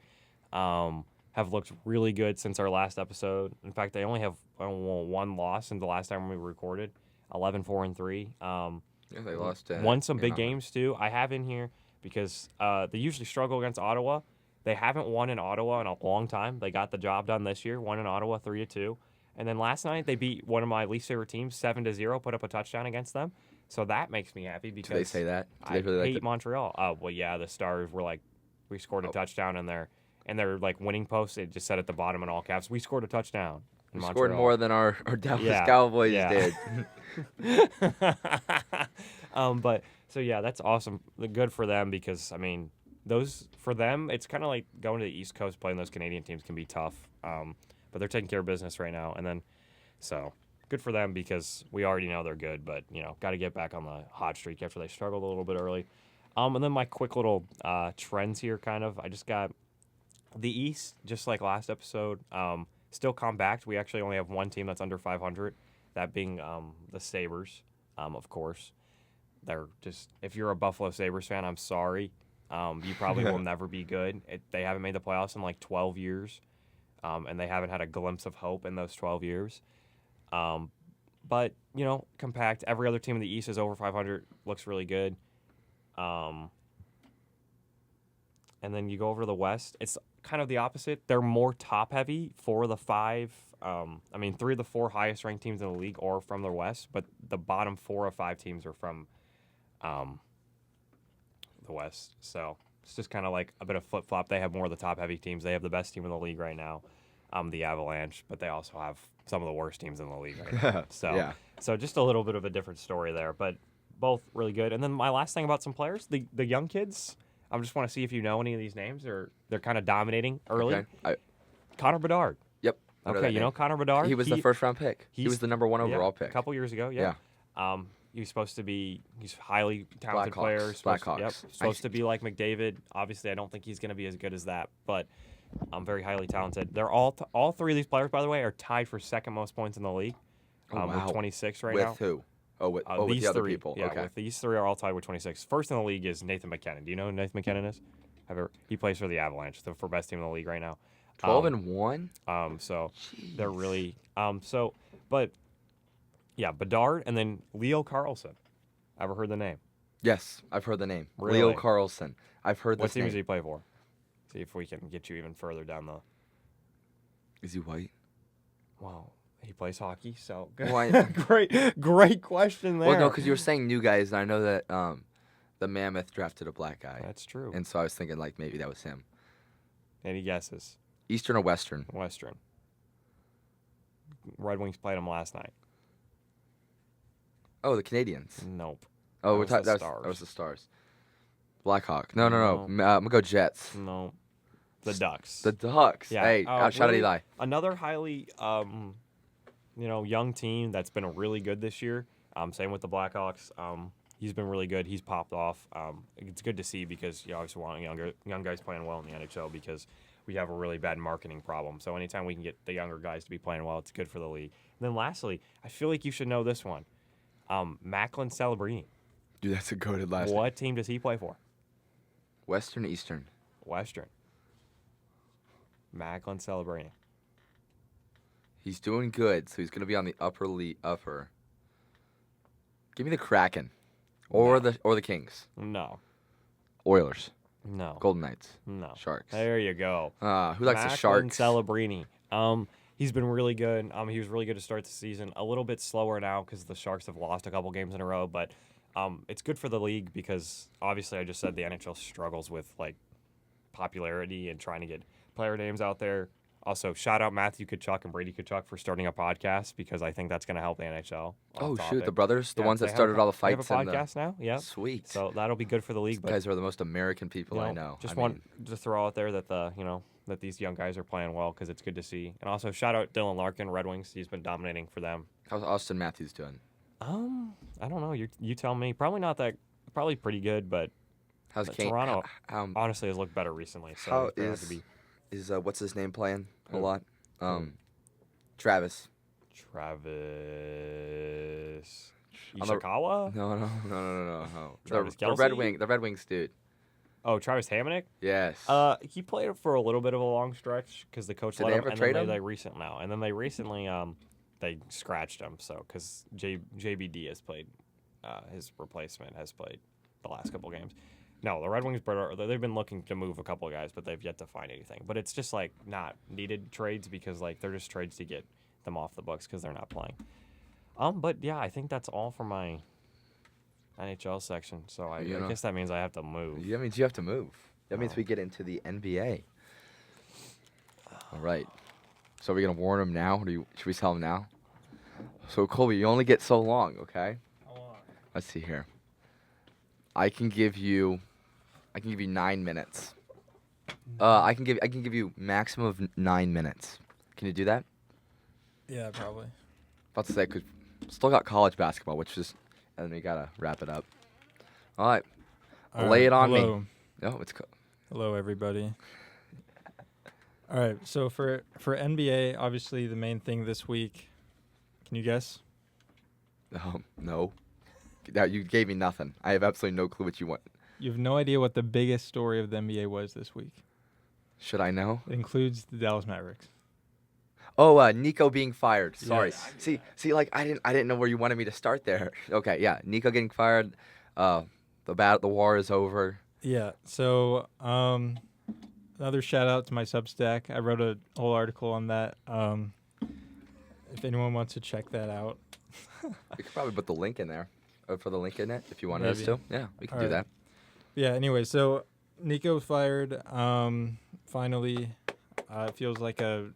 Have looked really good since our last episode. In fact, they only have 1 loss since the last time we recorded. 11-4-3. Yeah, they lost. Won some big games too. I have in here because they usually struggle against Ottawa. They haven't won in Ottawa in a long time. They got the job done this year. Won in Ottawa 3-2, and then last night they beat one of my least favorite teams 7-0. Put up a touchdown against them. So that makes me happy because Do they say that? Do they I really hate like Montreal. Well, yeah, the Stars were like, we scored a touchdown in their like winning post. It just said at the bottom in all caps, we scored a touchdown. We scored more than our Dallas Cowboys did. But so yeah, that's awesome. Good for them because for them it's kind of like going to the East Coast playing those Canadian teams can be tough. But they're taking care of business right now, and then so good for them because we already know they're good. But got to get back on the hot streak after they struggled a little bit early. And then my quick little trends here, kind of. I just got the East, just like last episode. Still compact. We actually only have 1 team that's under 500, that being the Sabres, of course. They're just, if you're a Buffalo Sabres fan, I'm sorry. You probably will never be good. They haven't made the playoffs in like 12 years, and they haven't had a glimpse of hope in those 12 years. But, compact. Every other team in the East is over 500, looks really good. And then you go over to the West. It's kind of the opposite. They're more top-heavy. 4 of the 5, 3 of the 4 highest-ranked teams in the league are from the West, but the bottom 4 of 5 teams are from the West. So it's just kind of like a bit of flip-flop. They have more of the top-heavy teams. They have the best team in the league right now, the Avalanche, but they also have some of the worst teams in the league right now. So, so just a little bit of a different story there, but both really good. And then my last thing about some players, the young kids, I just want to see if you know any of these names, or they're kind of dominating early. Okay. Connor Bedard. Yep. Okay, you know Connor Bedard? He was the first-round pick. He was the number 1 overall pick. A couple years ago, yeah. He's supposed to be, he's a highly talented player. Blackhawks. Yep. Supposed to be like McDavid. Obviously, I don't think he's going to be as good as that, but very highly talented. They're all 3 of these players, by the way, are tied for second most points in the league. With 26 right now. With who? With these the other 3 people. Yeah, Okay. with these 3 are all tied with 26. First in the league is Nathan McKinnon. Do you know who Nathan McKinnon is? He plays for the Avalanche, for best team in the league right now. 12-1. So Jeez. they're really but yeah, Bedard and then Leo Carlson. Ever heard the name? Yes, I've heard the name. Really? Leo Carlson. I've heard this What team name. does he play for? See if we can get you even further down the. Is he white? Wow, he plays hockey. So Why? great question there. Well, no, because you were saying new guys, and I know that the Mammoth drafted a black guy. That's true. And so I was thinking like maybe that was him. Any guesses? Eastern or Western? Western. Red Wings played him last night. Oh, the Canadians. Nope. Oh, That was the that was Stars. the Stars. Blackhawk. No. No. I'm gonna go Jets. No. The Ducks. The Ducks. Yeah. Hey, shout out really, Eli. Another highly, young team that's been really good this year. Same with the Blackhawks. He's been really good. He's popped off. It's good to see because you obviously want young guys playing well in the NHL because we have a really bad marketing problem. So anytime we can get the younger guys to be playing well, it's good for the league. And then lastly, I feel like you should know this one. Macklin Celebrini. Dude, that's a goated last name. What team does he play for? Western, Eastern. Western. Macklin Celebrini. He's doing good, so he's going to be on the upper. Give me the Kraken. Or the Kings. No. Oilers. No. Golden Knights. No. Sharks. There you go. Who likes the Sharks? Celebrini. He's been really good. He was really good to start the season. A little bit slower now because the Sharks have lost a couple games in a row, but it's good for the league because obviously I just said the NHL struggles with like popularity and trying to get player names out there. Also, shout out Matthew Tkachuk and Brady Tkachuk for starting a podcast because I think that's going to help the NHL. Oh, shoot, the brothers? The ones that started all the fights? They have a podcast now? Yeah. Sweet. So that'll be good for the league. These guys are the most American people I know. Just want to throw out there that that these young guys are playing well because it's good to see. And also, shout out Dylan Larkin, Red Wings. He's been dominating for them. How's Austin Matthews doing? I don't know. You tell me. Probably not that. Probably pretty good, but how's Kane? Toronto honestly has looked better recently. So how is what's his name playing a lot? Travis. Ishikawa? No. Travis the Kelce? Red Wings dude. Oh, Travis Hamonic? Yes. He played for a little bit of a long stretch because the coach let him, and then they recently they scratched him. So because JBD has played, his replacement has played the last couple games. No, the Red Wings, they've been looking to move a couple of guys, but they've yet to find anything. But it's just like not needed trades because like they're just trades to get them off the books because they're not playing. But yeah, I think that's all for my NHL section. So I guess that means I have to move. Yeah, means you have to move. That means we get into the NBA. All right. So are we gonna warn them now? Should we tell them now? So Colby, you only get so long, okay? How long? Let's see here. I can give you 9 minutes. I can give you maximum of 9 minutes. Can you do that? Yeah, probably. About to say, 'cause still got college basketball, and then we gotta wrap it up. All right, lay it on me. No, it's Hello, everybody. All right, so for NBA, obviously the main thing this week. Can you guess? No. You gave me nothing. I have absolutely no clue what you want. You have no idea what the biggest story of the NBA was this week. Should I know? It includes the Dallas Mavericks. Oh, Nico being fired. Sorry. Yes. See, like I didn't know where you wanted me to start there. Okay, yeah, Nico getting fired. The war is over. Yeah. So, another shout out to my Substack. I wrote a whole article on that. If anyone wants to check that out. We could probably put the link in there. For the link in it, if you wanted us to. Yeah, we can do that. Yeah, anyway, so Nico fired. Finally, it feels like a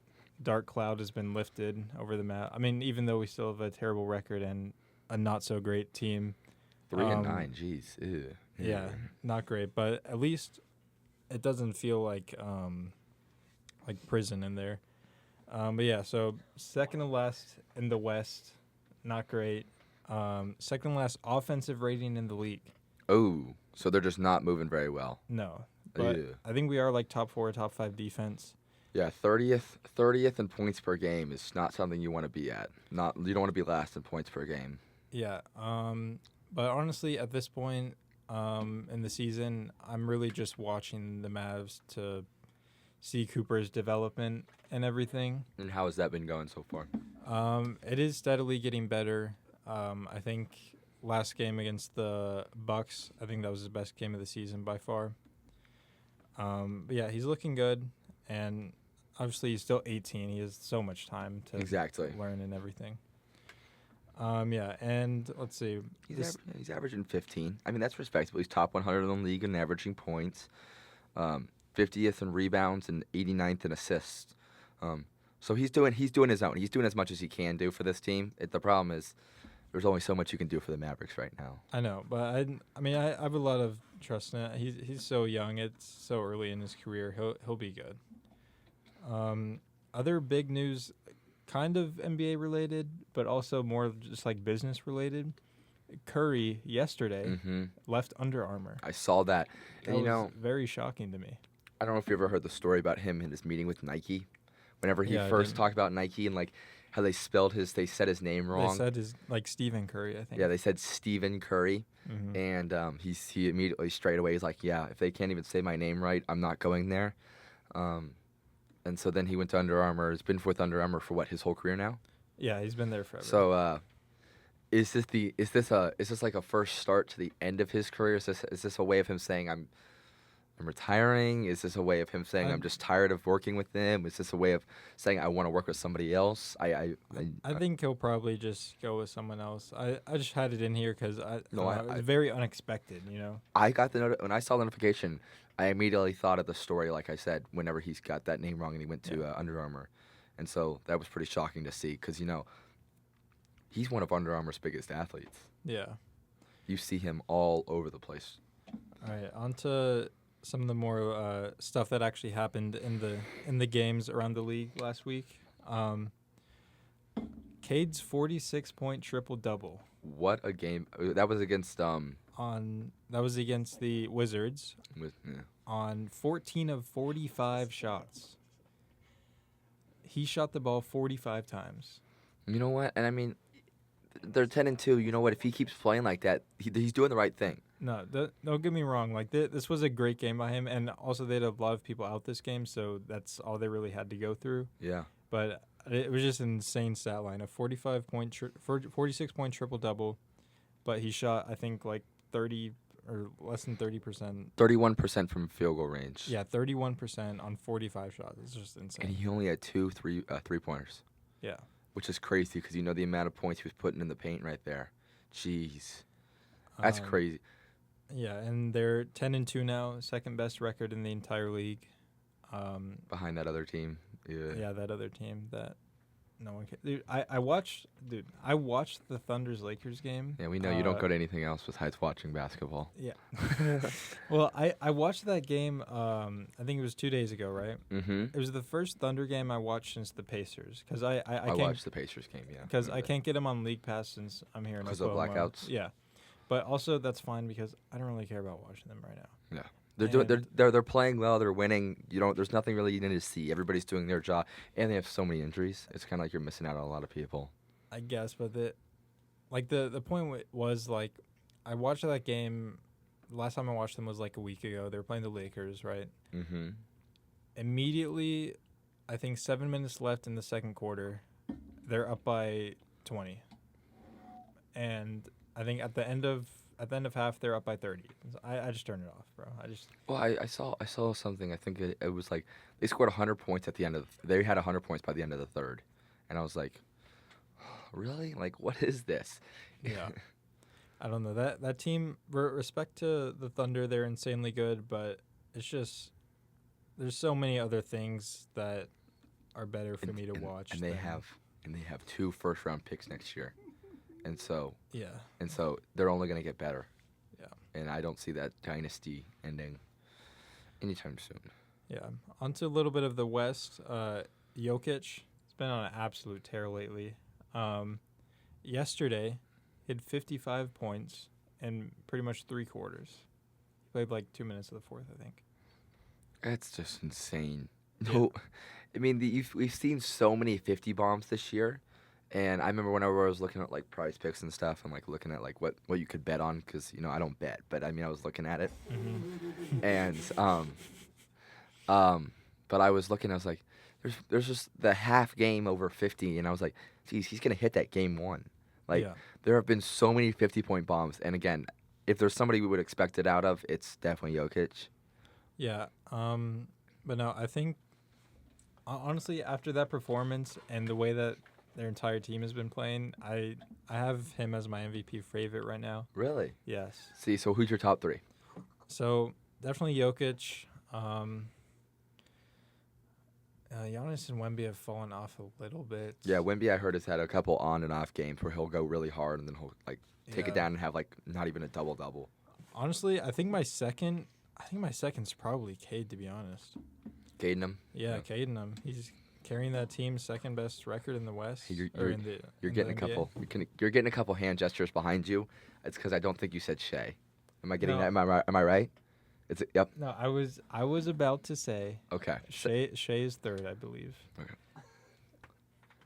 dark cloud has been lifted over the map. I mean, even though we still have a terrible record and a not-so-great team. 3-9, jeez. Ew. Yeah, not great. But at least it doesn't feel like prison in there. But yeah, so second to last in the West, not great. Second last offensive rating in the league. Oh, so they're just not moving very well. No, but I think we are like top 4, top 5 defense. Yeah, 30th in points per game is not something you want to be at. You don't want to be last in points per game. Yeah, but honestly, at this point in the season, I'm really just watching the Mavs to see Cooper's development and everything. And how has that been going so far? It is steadily getting better. I think last game against the Bucks, I think that was his best game of the season by far. But yeah, he's looking good, and obviously he's still 18. He has so much time to learn and everything. Yeah, and let's see. He's averaging 15. I mean, that's respectable. He's top 100 in the league in averaging points, 50th in rebounds, and 89th in assists. So he's doing his own. He's doing as much as he can do for this team. The problem is there's only so much you can do for the Mavericks right now. I know, but I mean, I have a lot of trust in it. He's so young. It's so early in his career. He'll be good. Other big news, kind of NBA related, but also more just like business related. Curry yesterday left Under Armour. I saw that. That was very shocking to me. I don't know if you ever heard the story about him in his meeting with Nike. Whenever he Yeah, I first did. talked about Nike and like how they said his name wrong. They said his like Stephen Curry, I think. Yeah, they said Stephen Curry, Mhm. and he immediately straight away is like, yeah, if they can't even say my name right, I'm not going there. And so then he went to Under Armour. He's been with Under Armour for his whole career now. Yeah, he's been there forever. So is this like a first start to the end of his career? Is this a way of him saying I'm retiring? Is this a way of him saying I'm just tired of working with them? Is this a way of saying I want to work with somebody else? I think he'll probably just go with someone else. I just had it in here because it was very unexpected, you know. I got when I saw the notification, I immediately thought of the story, like I said, whenever he's got that name wrong and he went to Under Armour. And so that was pretty shocking to see because, he's one of Under Armour's biggest athletes. Yeah. You see him all over the place. All right, on to some of the more stuff that actually happened in the games around the league last week. Cade's 46-point triple-double. What a game. That was against That was against the Wizards on 14 of 45 shots. He shot the ball 45 times. You know what? And I mean, they're 10-2. You know what? If he keeps playing like that, he's doing the right thing. No, don't get me wrong. Like this was a great game by him, and also they had a lot of people out this game, so that's all they really had to go through. Yeah. But it was just an insane stat line: a 46-point triple-double, but he shot I think like 30 or less than 30%. 31% from field goal range. Yeah, 31% on 45 shots. It's just insane. And he only had two three-pointers. Yeah. Which is crazy because the amount of points he was putting in the paint right there. Jeez. That's crazy. Yeah, and they're 10-2 now, second best record in the entire league. Behind that other team. Yeah. Yeah, that other team that no one can. Dude, I watched the Thunder's Lakers game. Yeah, we know you don't go to anything else besides watching basketball. Yeah. Well, I watched that game. I think it was 2 days ago, right? Mm-hmm. It was the first Thunder game I watched since the Pacers because I watched the Pacers game. Yeah. Because I can't get them on League Pass since I'm here in Oklahoma. Because of blackouts. Yeah, but also that's fine because I don't really care about watching them right now. Yeah. They're playing well. They're winning. There's nothing really you need to see. Everybody's doing their job, and they have so many injuries. It's kind of like you're missing out on a lot of people. I guess, but the point was like, I watched that game. The last time I watched them was like a week ago. They were playing the Lakers, right? Mm-hmm. Immediately, I think 7 minutes left in the second quarter, they're up by 20, and I think at the end of half, they're up by 30. I just turned it off, bro. Well, I saw something. I think it was like they scored 100 points at the end of. They had 100 points by the end of the third, and I was like, really? Like, what is this? Yeah. I don't know. That team, respect to the Thunder, they're insanely good, but it's just there's so many other things that are better for me to watch. And they have 2 first-round picks next year. And so they're only going to get better. Yeah. And I don't see that dynasty ending anytime soon. Yeah. On to a little bit of the West. Jokic has been on an absolute tear lately. Yesterday, he had 55 points in pretty much 3 quarters. He played like 2 minutes of the fourth, I think. That's just insane. No, I mean, we've seen so many 50 bombs this year. And I remember whenever I was looking at like prize picks and stuff and like looking at like what you could bet on because I don't bet, but I mean I was looking at it, and but I was looking, I was like, there's just the half game over 50, and I was like, geez, he's gonna hit that game one. Like there have been so many 50-point bombs, and again, if there's somebody we would expect it out of, it's definitely Jokic. Yeah, but no, I think honestly after that performance and the way that their entire team has been playing, I have him as my MVP favorite right now. Really? Yes. See, so who's your top 3? So definitely Jokic. Giannis and Wemby have fallen off a little bit. Yeah, Wemby I heard has had a couple on and off games where he'll go really hard and then he'll like take it down and have like not even a double. Honestly, I think my second's probably Cade, to be honest. Caden him? Yeah, Caden him. He's carrying that team's second best record in the West. You're getting a couple hand gestures behind you. It's because I don't think you said Shea. Am I getting that? Am I right? Yep. No, I was about to say Okay. Shea is third, I believe.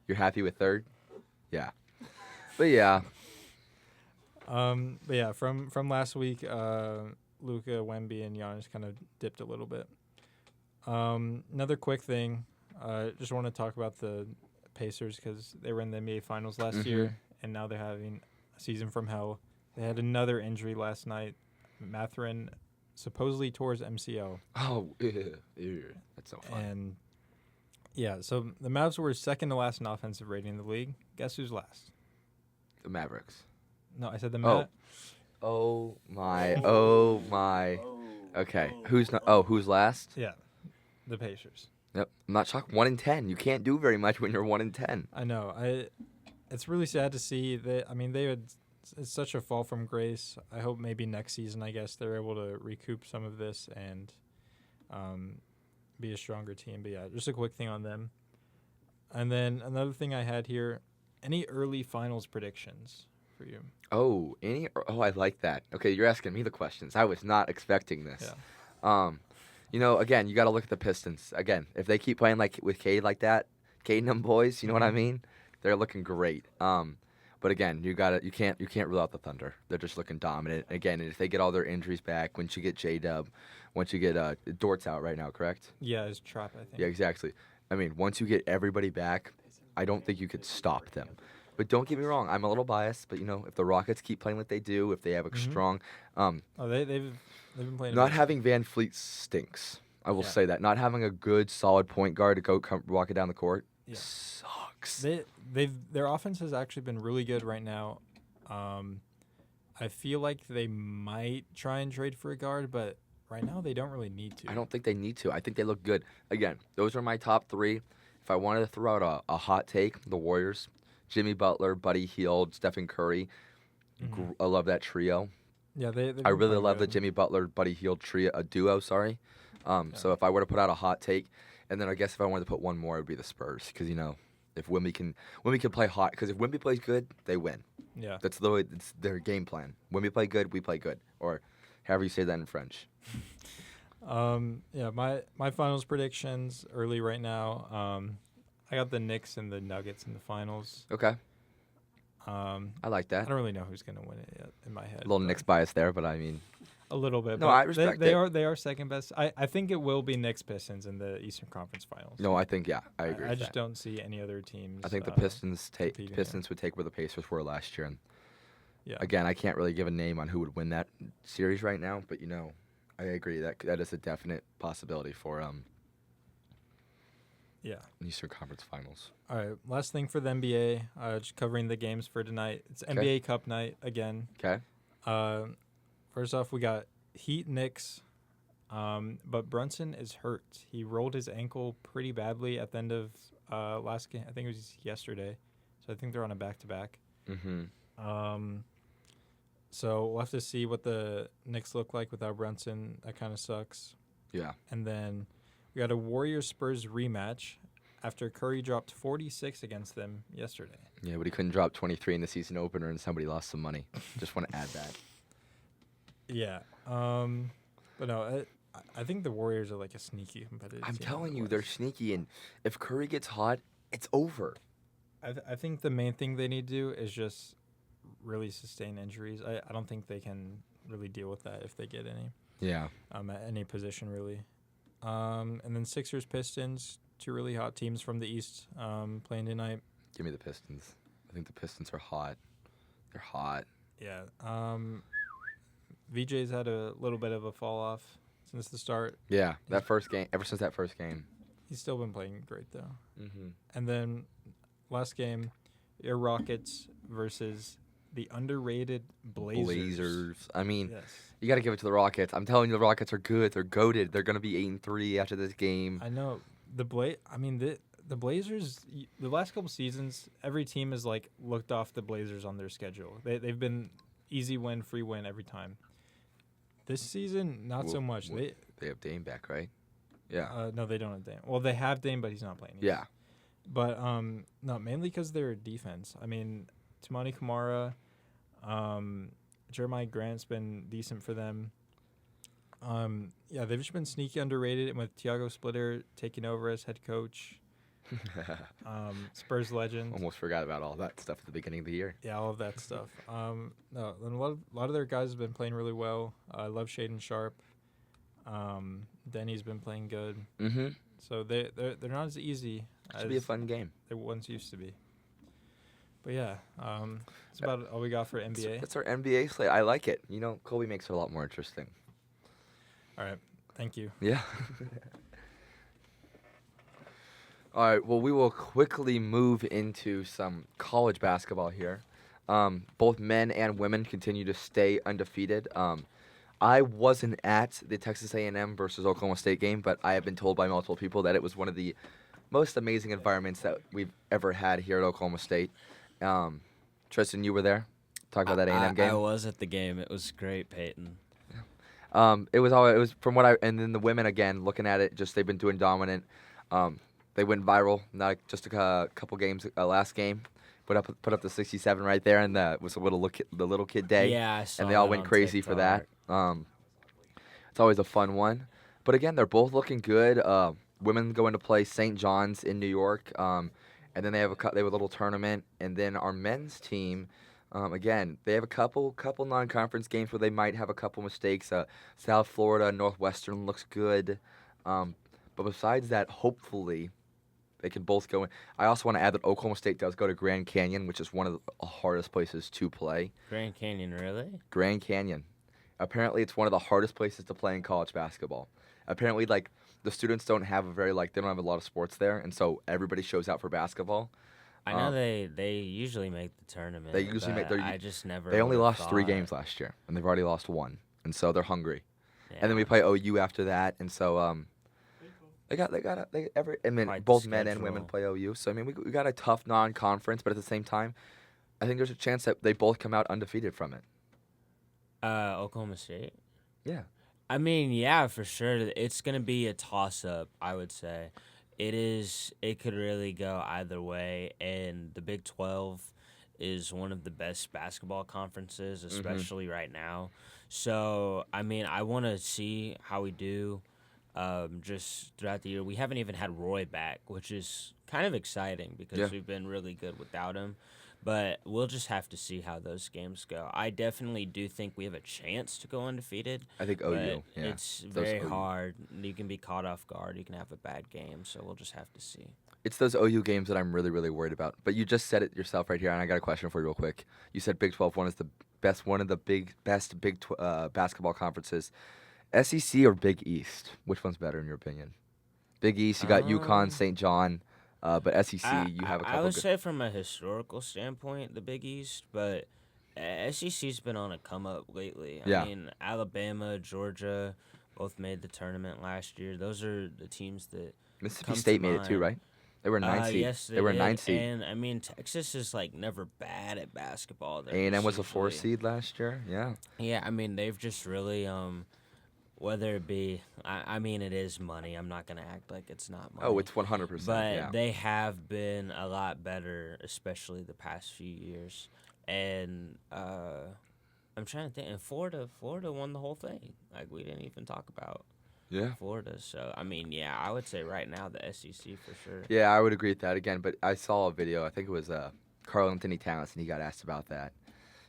You're happy with third? Yeah. But yeah. But yeah, from last week, Luka, Wemby, and Giannis kind of dipped a little bit. Another quick thing, just want to talk about the Pacers because they were in the NBA Finals last year, and now they're having a season from hell. They had another injury last night. Mathurin supposedly tore his MCL. Oh, that's so fun. And yeah, so the Mavs were second to last in offensive rating in the league. Guess who's last? The Mavericks. No, I said the Oh. Oh my. Oh my. Okay. Who's last? Yeah, the Pacers. Yep. I'm not shocked. 1-10. You can't do very much when you're 1-10. I know. It's really sad to see that. I mean, it's such a fall from grace. I hope maybe next season, I guess, they're able to recoup some of this and be a stronger team. But yeah, just a quick thing on them. And then another thing I had here, any early finals predictions for you? Oh, I like that. Okay, you're asking me the questions. I was not expecting this. Yeah. Again, you got to look at the Pistons. Again, if they keep playing like with Cade like that, Cade and them boys, you know what I mean? They're looking great. But again, you can't rule out the Thunder. They're just looking dominant. Again, if they get all their injuries back, once you get J-Dub, once you get Dort's out right now, correct? Yeah, it's Trap, I think. Yeah, exactly. I mean, once you get everybody back, I don't think you could stop them. But don't get me wrong, I'm a little biased, but if the Rockets keep playing like they do, if they have a strong they've been playing. not having Van Fleet stinks. I will say that. Not having a good solid point guard to walk it down the court sucks. Their offense has actually been really good right now. I feel like they might try and trade for a guard, but right now they don't really need to. I don't think they need to. I think they look good. Again, those are my top three. If I wanted to throw out a hot take, the Warriors, Jimmy Butler, Buddy Hield, Stephen Curry. I love that trio. Yeah, I really love the Jimmy Butler, Buddy Hield duo. Sorry. So if I were to put out a hot take, and then I guess if I wanted to put one more, it would be the Spurs, because if Wemby can play hot, because if Wemby plays good, they win. Yeah, that's the way. It's their game plan. Wemby play good, we play good, or however you say that in French. Yeah, my finals predictions early right now. I got the Knicks and the Nuggets in the finals. Okay. I like that. I don't really know who's gonna win it yet in my head. A little Knicks bias there, but I mean, a little bit. No, I respect they it. They are second best. I think it will be Knicks Pistons in the Eastern Conference Finals. No, I think I agree. I just don't see any other teams. I think the Pistons competing would take where the Pacers were last year, and yeah. Again, I can't really give a name on who would win that series right now, but I agree that is a definite possibility for Eastern Conference Finals. All right, last thing for the NBA, just covering the games for tonight. It's NBA Cup night again. Okay. First off, we got Heat Knicks, but Brunson is hurt. He rolled his ankle pretty badly at the end of last game. I think it was yesterday. So I think they're on a back-to-back. So we'll have to see what the Knicks look like without Brunson. That kind of sucks. Yeah. And then we got a Warriors-Spurs rematch after Curry dropped 46 against them yesterday. Yeah, but he couldn't drop 23 in the season opener, and somebody lost some money. Just want to add that. Yeah. But no, I think the Warriors are like a sneaky competitive I'm team telling you, otherwise. they're sneaky, and if Curry gets hot, it's over. I think the main thing they need to do is just really sustain injuries. I don't think they can really deal with that if they get any. Yeah. At any position, really. And then Sixers, Pistons, two really hot teams from the East playing tonight. Give me the Pistons. I think the Pistons are hot. They're hot. Yeah. VJ's had a little bit of a fall off since the start. Yeah, ever since that first game. He's still been playing great, though. Mm-hmm. And then last game, your Rockets versus the underrated Blazers. I mean, Yes. you got to give it to the Rockets. I'm telling you, the Rockets are good. They're goated. They're going to be 8-3 after this game. I know. The Blazers, the last couple seasons, every team has like looked off the Blazers on their schedule. They've been easy win, free win every time. This season, not so much. They have Dame back, right? Yeah. No, they don't have Dame. Well, they have Dame, but he's not playing. Yeah. But no, mainly because their defense. I mean, Tamani Kamara, Jeremiah Grant's been decent for them. Yeah, they've just been sneaky underrated, and with Thiago Splitter taking over as head coach, Spurs legend. Almost forgot about all that stuff at the beginning of the year. Yeah, all of that stuff. No, and a lot of their guys have been playing really well. I love Shaden Sharp. Denny's been playing good. Mm-hmm. So they're not as easy Should be a fun game. they once used to be. But yeah, that's about all we got for NBA. That's our NBA slate. I like it. You know, Colby makes it a lot more interesting. All right, thank you. Yeah. All right. Well, we will quickly move into some college basketball here. Both men and women continue to stay undefeated. I wasn't at the Texas A&M versus Oklahoma State game, but I have been told by multiple people that it was one of the most amazing environments that we've ever had here at Oklahoma State. Trezen, you were there. Talk about that A&M game. I was at the game. It was great, Peyton. It was from what and then the women again looking at it, just they've been doing dominant. They went viral not just a couple games last game. Put up the 67 right there, and that was the little kid day. Yeah, I saw and they all that went on crazy for that. TikTok. It's always a fun one. But again, they're both looking good. Women going to play St. John's in New York, and then they have a little tournament. And then our men's team, again, they have a couple non-conference games where they might have a couple mistakes. South Florida, Northwestern looks good, but besides that, hopefully they can both go in. I also want to add that Oklahoma State does go to Grand Canyon, which is one of the hardest places to play. Grand Canyon, really? Grand Canyon. Apparently, it's one of the hardest places to play in college basketball. Apparently, the students don't have they don't have a lot of sports there, and so everybody shows out for basketball. I know they usually make the tournament. They usually make their. I just never. They only would've lost 3 thought. games last year, and they've already lost 1, and so they're hungry. Yeah. And then we play OU after that, and so Quite both the men and women schedule. play OU. So I mean, we got a tough non-conference, but at the same time, I think there's a chance that they both come out undefeated from it. Oklahoma State. Yeah. I mean, yeah, for sure. It's gonna be a toss-up. I would say, it is. It could really go either way, and the Big 12 is one of the best basketball conferences, especially right now. So, I mean, I want to see how we do. Just throughout the year, we haven't even had Roy back, which is kind of exciting because we've been really good without him. But we'll just have to see how those games go. I definitely do think we have a chance to go undefeated. I think OU. But Yeah. it's Those very OU. hard. You can be caught off guard. You can have a bad game. So we'll just have to see. It's those OU games that I'm really, really worried about. But you just said it yourself right here, and I got a question for you real quick. You said Big 12 one is the best, one of the best basketball conferences. SEC or Big East? Which one's better in your opinion? Big East, you got UConn, St. John, but SEC, you have a couple. I would say from a historical standpoint, the Big East, but SEC's been on a come up lately. Yeah. I mean, Alabama, Georgia, both made the tournament last year. Those are the teams that Mississippi come to State made it too, mind. right? They were a 9 seed. Yes, they were a did. 9 seed. And I mean, Texas is never bad at basketball. They're A&M just was a 4 usually- seed last year. Yeah. Yeah, I mean, they've just really, whether it be, I mean, it is money. I'm not gonna act like it's not money. Oh, it's 100%. But yeah. they have been a lot better, especially the past few years. And I'm trying to think. And Florida won the whole thing. We didn't even talk about Yeah. Florida. So I mean, yeah, I would say right now the SEC for sure. Yeah, I would agree with that again. But I saw a video. I think it was Carl Anthony Towns, and he got asked about that,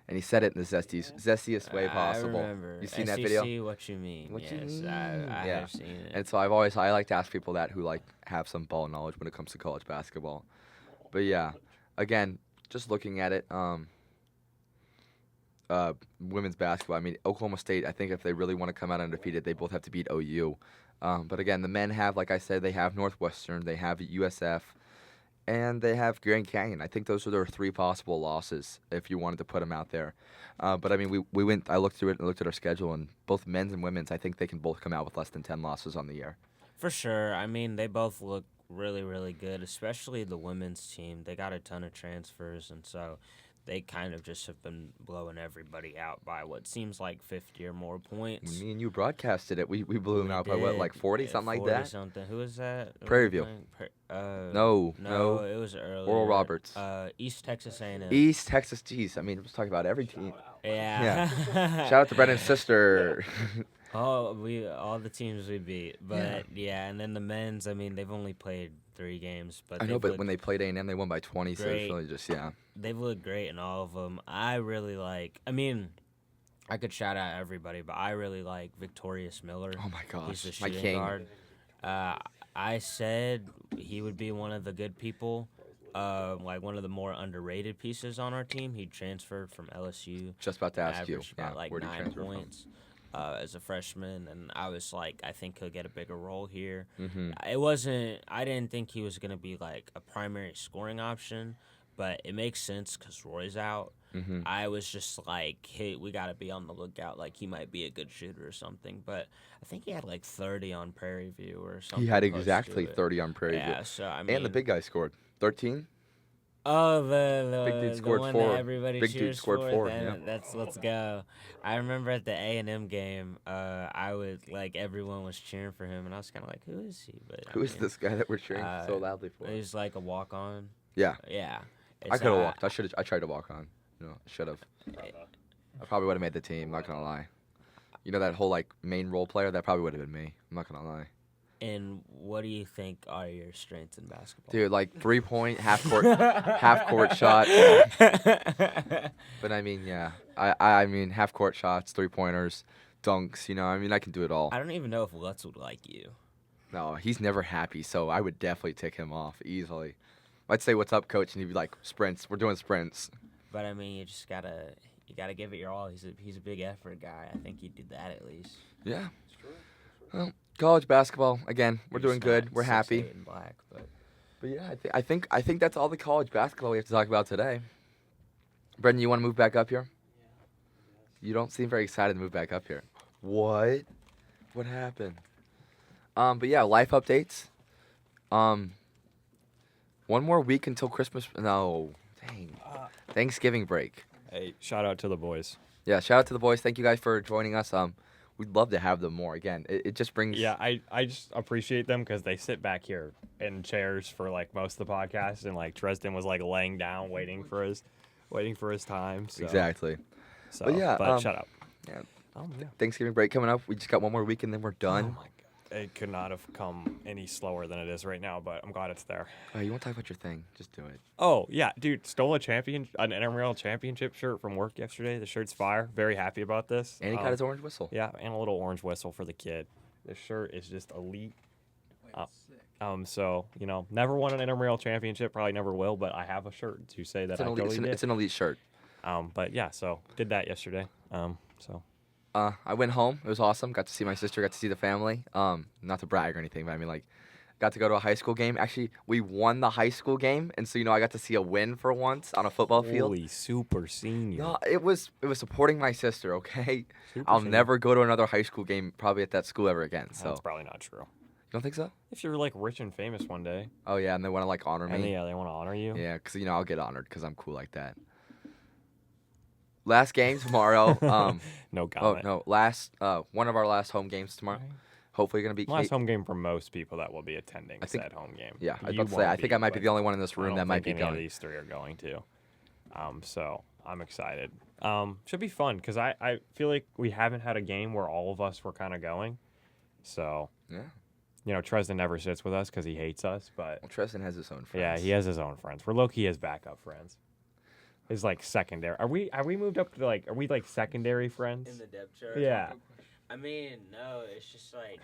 and he said it in the zestiest way possible. I remember. You seen SEC, that video? What you mean? What you yes, mean? I Yeah. have seen it. And so I like to ask people that who have some ball knowledge when it comes to college basketball. But yeah, again, just looking at it, women's basketball. I mean, Oklahoma State. I think if they really want to come out undefeated, they both have to beat OU. But again, the men have, like I said, they have Northwestern, they have USF, and they have Grand Canyon. I think those are their 3 possible losses if you wanted to put them out there. But I mean, we went. I looked through it and looked at our schedule, and both men's and women's. I think they can both come out with less than 10 losses on the year. For sure. I mean, they both look really, really good, especially the women's team. They got a ton of transfers, and so they kind of just have been blowing everybody out by what seems like 50 or more points. Me and you broadcasted it. We blew them We out by what, did. like 40, Yeah, something like 40 that? something. Who was that? Who Prairie was View. playing? No. No, it was earlier. Oral Roberts. East Texas A&M. East Texas, geez. I mean, let's talk about every team. Yeah. Shout out to Brennan's sister. all the teams we beat, but yeah, and then the men's. I mean, they've only played 3 games, but I know, they've but looked when they played A&M, they won by 20, so it's great. really just, yeah. They've looked great in all of them. I really like. I mean, I could shout out everybody, but I really like Victorious Miller. Oh, my gosh. He's the My shooting king. guard. I said he would be one of the good people, like one of the more underrated pieces on our team. He transferred from LSU. Just about to ask you. Averaged Yeah, about like where'd he 9 transfer from? points as a freshman, and I was like, I think he'll get a bigger role here. Mm-hmm. I didn't think he was gonna be like a primary scoring option, but it makes sense because Roy's out. Mm-hmm. I was just like, hey, we got to be on the lookout. Like, he might be a good shooter or something. But I think he had like 30 on Prairie View or something. He had close to exactly it. 30 on Prairie Yeah, View. so I mean. And the big guy scored 13. Oh, the Big dude the scored one 4. that everybody Big dude cheers scored for. 4, Then yeah. That's let's go. I remember at the A&M game, I would like everyone was cheering for him, and I was kind of like, who is he? But Who is this guy that we're cheering so loudly for? He's like a walk on. Yeah. Yeah. I could have walked. I tried to walk on. I should have. I probably would have made the team. Not gonna lie. You know that whole like main role player? That probably would have been me. I'm not gonna lie. And what do you think are your strengths in basketball? Dude, like 3-point, half court shot. But I mean, yeah. I mean, half court shots, 3-pointers, dunks. I mean, I can do it all. I don't even know if Lutz would like you. No, he's never happy, so I would definitely tick him off easily. I'd say, "What's up, coach?" And he'd be like, "Sprints. We're doing sprints." But I mean, you just gotta give it your all. He's a big effort guy. I think he did that at least. Yeah. Well, college basketball again. We're doing good. We're happy. 6'8" and black, But yeah, I think that's all the college basketball we have to talk about today. Brendan, you want to move back up here? You don't seem very excited to move back up here. What? What happened? But yeah, life updates. One more week until Christmas. No, dang. Thanksgiving break. Hey, shout out to the boys. Yeah, shout out to the boys. Thank you guys for joining us. We'd love to have them more. Again, it just brings. Yeah, I just appreciate them because they sit back here in chairs for like most of the podcast, and like Trezen was like laying down waiting for his time. So. Exactly. So, But yeah, shut up. yeah. Oh, yeah. Thanksgiving break coming up. We just got one more week and then we're Oh done. my god, it could not have come any slower than it is right now. But I'm glad it's there. Oh, you want to talk about your thing? Just do it. Oh yeah, dude, stole an intramural championship shirt from work yesterday. The shirt's fire. Very happy about this. And he got his orange whistle. Yeah, and a little orange whistle for the kid. This shirt is just elite. So never won an intramural championship, probably never will, but I have a shirt to say that It's an I elite, totally did. it's an elite shirt. But yeah, so did that yesterday. So I went home. It was awesome. Got to see my sister. Got to see the family. Not to brag or anything, but I mean, like, got to go to a high school game. Actually, we won the high school game, and so I got to see a win for once on a football field. holy super senior. No, it was supporting my sister. Okay, Super I'll senior. never go to another high school game probably at that school ever again. So That's probably not true. you don't think so? If you're like rich and famous one day, Oh yeah, and they want to like honor and me. yeah, they want to honor you. Yeah, because I'll get honored because I'm cool like that. Last game tomorrow. No Oh comment. no, one of our last home games tomorrow. Hopefully gonna be. Last home game for most people that will be attending I think- said home game. Yeah, I was You about to say. won't I think I might be but the only one in this I room don't that might think be any of going. these three are going to. So I'm excited. Should be fun because I feel like we haven't had a game where all of us were kind of going. So Yeah. Trezen never sits with us because he hates us, but Well, Trezen has his own friends. yeah, he has his own friends. We're low-key his backup friends. His like secondary. Are we moved up to like? Are we like secondary friends? In the depth chart. Yeah. I mean, no, it's just like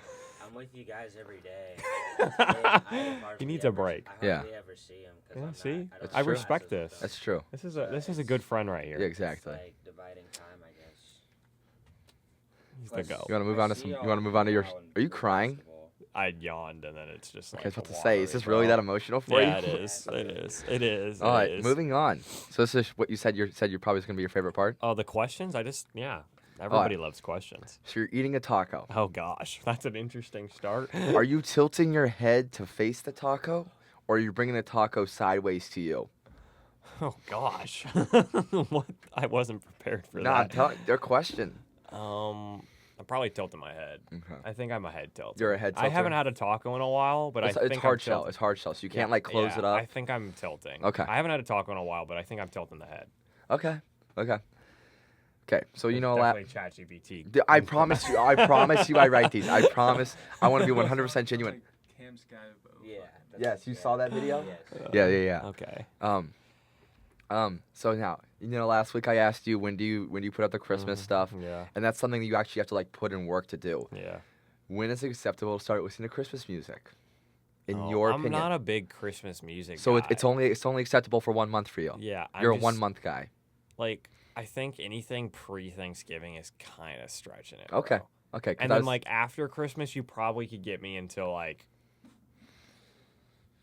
I'm with you guys every day. I He needs a break. I Yeah. hardly ever see him. Yeah, I'm see? Not, I, That's don't true. respect this. That's true. This is a good friend right here. Yeah, exactly. It's like dividing time, I guess. He's the goat. You want to move on to some? You want to move on to your? Are you crying? I yawned and then it's just like. Okay, I was about a to say, is watery this really bro. that emotional for Yeah, you? it is. It is. It is. All it right, is. moving on. So this is what you said. You said you're probably going to be your favorite part. Oh, the questions? Everybody loves questions. So you're eating a taco. Oh gosh, that's an interesting start. Are you tilting your head to face the taco, or are you bringing the taco sideways to you? Oh gosh, what? I wasn't prepared for Nah, I'm that. telling. They're question. I'm probably tilting my head. Okay. I think I'm a head tilt. You're a head I haven't tilter? had a taco in a while, but It's, I think it's hard I'm shell. tilting. It's hard shell. So you can't like close it up. I think I'm tilting. Okay. I haven't had a taco in a while, but I think I'm tilting the head. Okay. Okay. Okay, so you know, Definitely ChatGPT. I promise you, I write these. I promise. I want to be 100% genuine. Cam's guy. Yeah. Yes, you saw that video? Yes. Yeah. Okay. So now, last week I asked you when do you put out the Christmas stuff, Yeah. and that's something that you actually have to like put in work to do. Yeah. When is it acceptable to start listening to Christmas music? In Oh, your I'm opinion? not a big Christmas music So guy. it's only acceptable for 1 month for you. Yeah. You're I'm a 1 just, month guy. Like, I think anything pre-Thanksgiving is kind of stretching it. Okay. Bro. Okay. 'Cause And I then was- like after Christmas, you probably could get me until like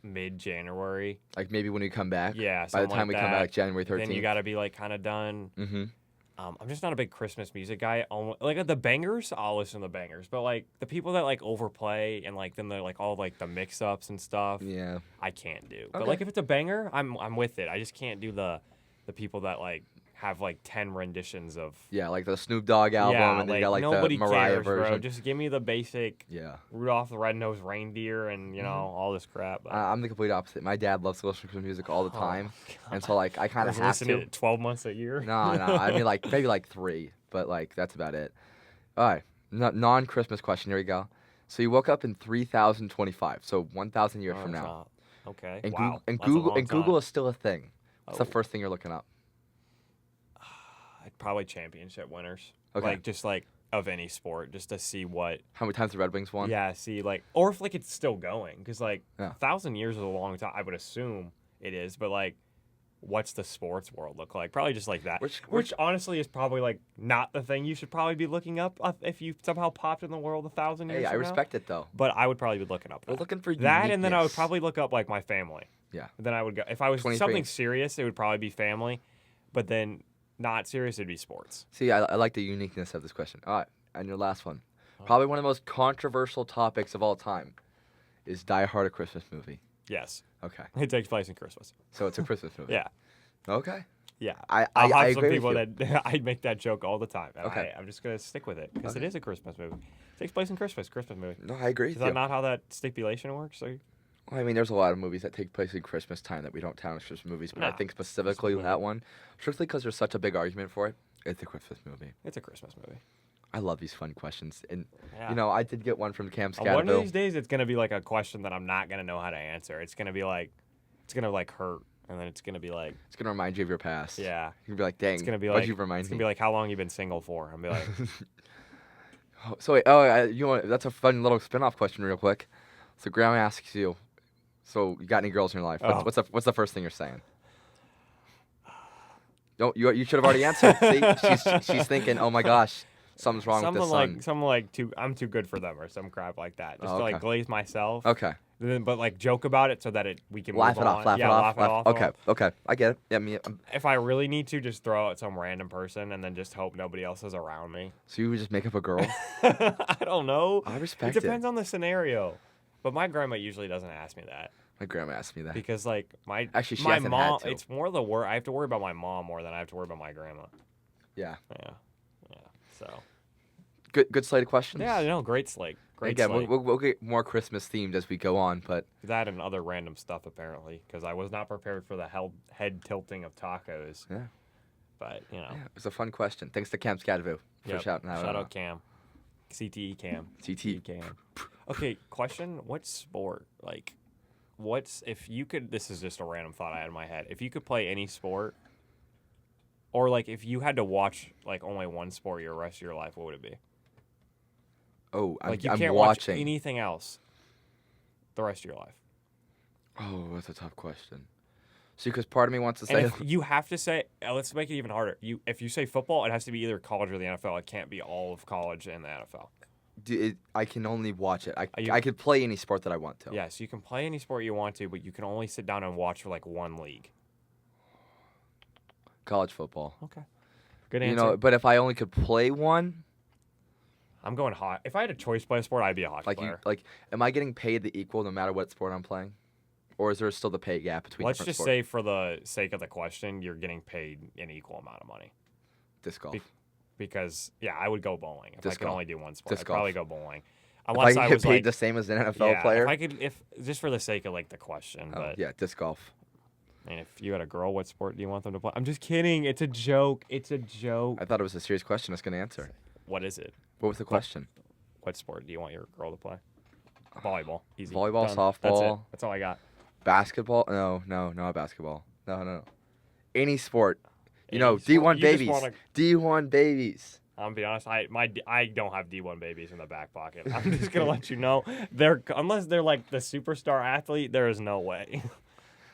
mid-January. like maybe when you come back. Yeah. By the something time we like come that. back, January 13th. Then you got to be like kind of done. Mm-hmm. I'm just not a big Christmas music guy. Like the bangers, I'll listen to the bangers. But like the people that like overplay and like then they're like all like the mix-ups and stuff, Yeah. I can't do. But Okay. like if it's a banger, I'm with it. I just can't do the people that like have like 10 renditions of. Yeah, like the Snoop Dogg album, Yeah, and then you got like the nobody Mariah cares, version. bro. Just give me the basic Yeah. Rudolph the Red-Nosed Reindeer and all this crap. I'm the complete opposite. My dad loves to listen to Christmas music all the time, and so like I kind of Just have listen to. to it 12 months a year. No. I mean like maybe like 3, but like that's about it. All right, non-Christmas question. Here we go. So you woke up in 3025, so 1,000 years Oh, from it's now, not- Okay. and wow. Google That's a long Google time. is still a thing. What's the Oh. first thing you're looking up? Probably championship winners. Okay. Like just like of any sport, just to see what. How many times the Red Wings won? Yeah, see like, or if like it's still going, because like Yeah. 1,000 years is a long time. I would assume it is, but like, what's the sports world look like? Probably just like that. Which honestly is probably like not the thing you should probably be looking up if you somehow popped in the world 1,000 years. Hey, I from now. respect it though. But I would probably be looking up We're that. looking for That, and then I would uniqueness. probably look up like my family. Yeah. Then I would go if I was 23. something serious, it would probably be family, but then not serious, it'd be sports. See, I like the uniqueness of this question. All right, and your last one. Probably one of the most controversial topics of all time is Die Hard a Christmas movie? Yes, Okay. it takes place in Christmas. So it's a Christmas movie. Yeah, Okay. yeah. I I'll have some agree people with you. that I make that joke all the time. And Okay. I'm just gonna stick with it because Okay. it is a Christmas movie. It takes place in Christmas movie. No, I agree Is with that you. not how that stipulation works? Well, I mean, there's a lot of movies that take place in Christmas time that we don't count as Christmas movies, but I No, think specifically movie. that one, strictly because there's such a big argument for it, it's a Christmas movie. It's a Christmas movie. I love these fun questions, and Yeah. I did get one from Cam One of Scatterville. these days, it's gonna be like a question that I'm not gonna know how to answer. It's gonna be like, it's gonna like hurt, and then it's gonna be like, It's gonna remind you of your past. yeah. You're gonna be like, dang, It's gonna be why'd like, you remind it's me? gonna be like, how long you been single for? I'm be like, So wait, that's a fun little spin-off question, real quick. So Graham asks you, so you got any girls in your life? Oh. What's the first thing you're saying? No, you should have already answered. See, she's thinking, oh my gosh, something's wrong with this son. something like I'm too good for them or some crap like that. Just Oh, to like okay. glaze myself. Okay, But like joke about it so that we can laugh move it off, on. laugh Yeah, it off. laugh it off. Okay, okay, I get it. Yeah, If I really need to, just throw out some random person and then just hope nobody else is around me. so you would just make up a girl? I don't know. I respect It depends on the scenario. But my grandma usually doesn't ask me that My grandma asked me that. because like Actually, she my hasn't mom. had to. It's more the I have to worry about my mom more than I have to worry about my grandma. Yeah, Yeah. So good slate of questions. yeah, no, great slate. Great Again, slate. we'll get more Christmas themed as we go on, but That and other random stuff apparently because I was not prepared for the head tilting of tacos. Yeah. But yeah, it was a fun question. Thanks to Cam Scatterville for Yep. shouting out. Shout out Cam. CTE Cam. CT. Cam. Okay, question. What sport? Like, what's if you could? This is just a random thought I had in my head. If you could play any sport, or like if you had to watch like only one sport your rest of your life, what would it be? Oh, Like you I'm can't watching. watch anything else the rest of your life. Oh, that's a tough question. See, because part of me wants to And say, if you have to say, let's make it even harder. If you say football, it has to be either college or the NFL. It can't be all of college and the NFL. I can only watch it. You- I could play any sport that I want to. Yes, you can play any sport you want to, but you can only sit down and watch for like one league. College football. Okay. Good answer. But if I only could play one, I'm going hot. If I had a choice to play a sport, I'd be a hockey like player. am I getting paid the equal no matter what sport I'm playing, or is there still the pay gap between? Let's different just sports? say, for the sake of the question, you're getting paid an equal amount of money. disc golf. Be- Because I would go bowling if I Disc could golf. only do one sport. Disc I'd probably golf. go bowling, If unless I I get was paid like the same as an NFL player. If I could, if just for the sake of like the question, Oh, but yeah, disc golf. And if you had a girl, what sport do you want them to play? I'm just kidding. It's a joke. It's a joke. I thought it was a serious question I was going to answer. What is it? What was the question? What sport do you want your girl to play? Volleyball. Easy. Volleyball, Done. softball. That's it. That's all I got. Basketball? No, not basketball. No. Any sport. You know, Any sport. D1 You just babies. wanna- D1 babies. I'm gonna be honest. I don't have D1 babies in the back pocket. I'm just gonna let you know. Unless they're like the superstar athlete, there is no way.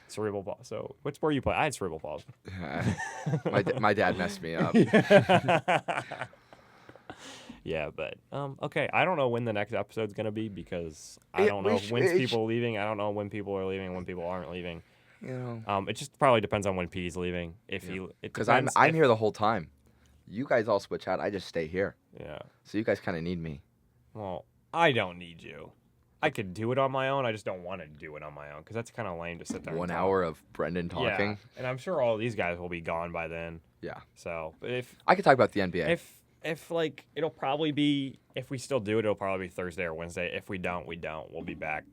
Cerebral palsy. So, what sport you play? I had cerebral palsy. My dad messed me up. Yeah, but okay. I don't know when the next episode's gonna be because I don't know when people are leaving. I don't know when people are leaving, when people aren't leaving. You know, It just probably depends on when Petey's leaving. because I'm here the whole time. You guys all switch out. I just stay here. Yeah. So you guys kind of need me. Well, I don't need you. I could do it on my own. I just don't want to do it on my own because that's kind of lame to sit there. 1 and talk. hour of Brendan talking. Yeah, and I'm sure all these guys will be gone by then. Yeah. So, but if I could talk about the NBA. if like it'll probably be if we still do it, it'll probably be Thursday or Wednesday. If we don't, we don't. We'll be back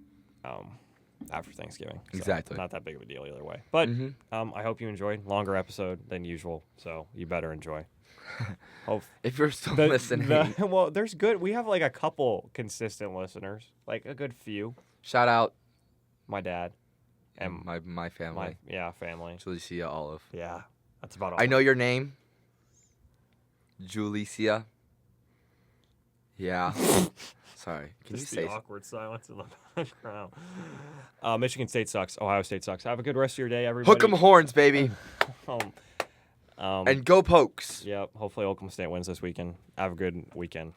after Thanksgiving. So Exactly. Not that big of a deal either way. But Mhm. I hope you enjoyed. Longer episode than usual, so you better enjoy. Hope If you're still listening, well, there's good. We have like a couple consistent listeners, like a good few. shout out My dad and my family. family. Julicia Olive. Yeah, that's about all. I know your name. Julicia. Yeah. Sorry. Can Just you the say awkward silence in the background. Michigan State sucks. Ohio State sucks. Have a good rest of your day, everybody. hook 'em horns, baby, Um, and go Pokes. Yep. Hopefully, Oklahoma State wins this weekend. Have a good weekend.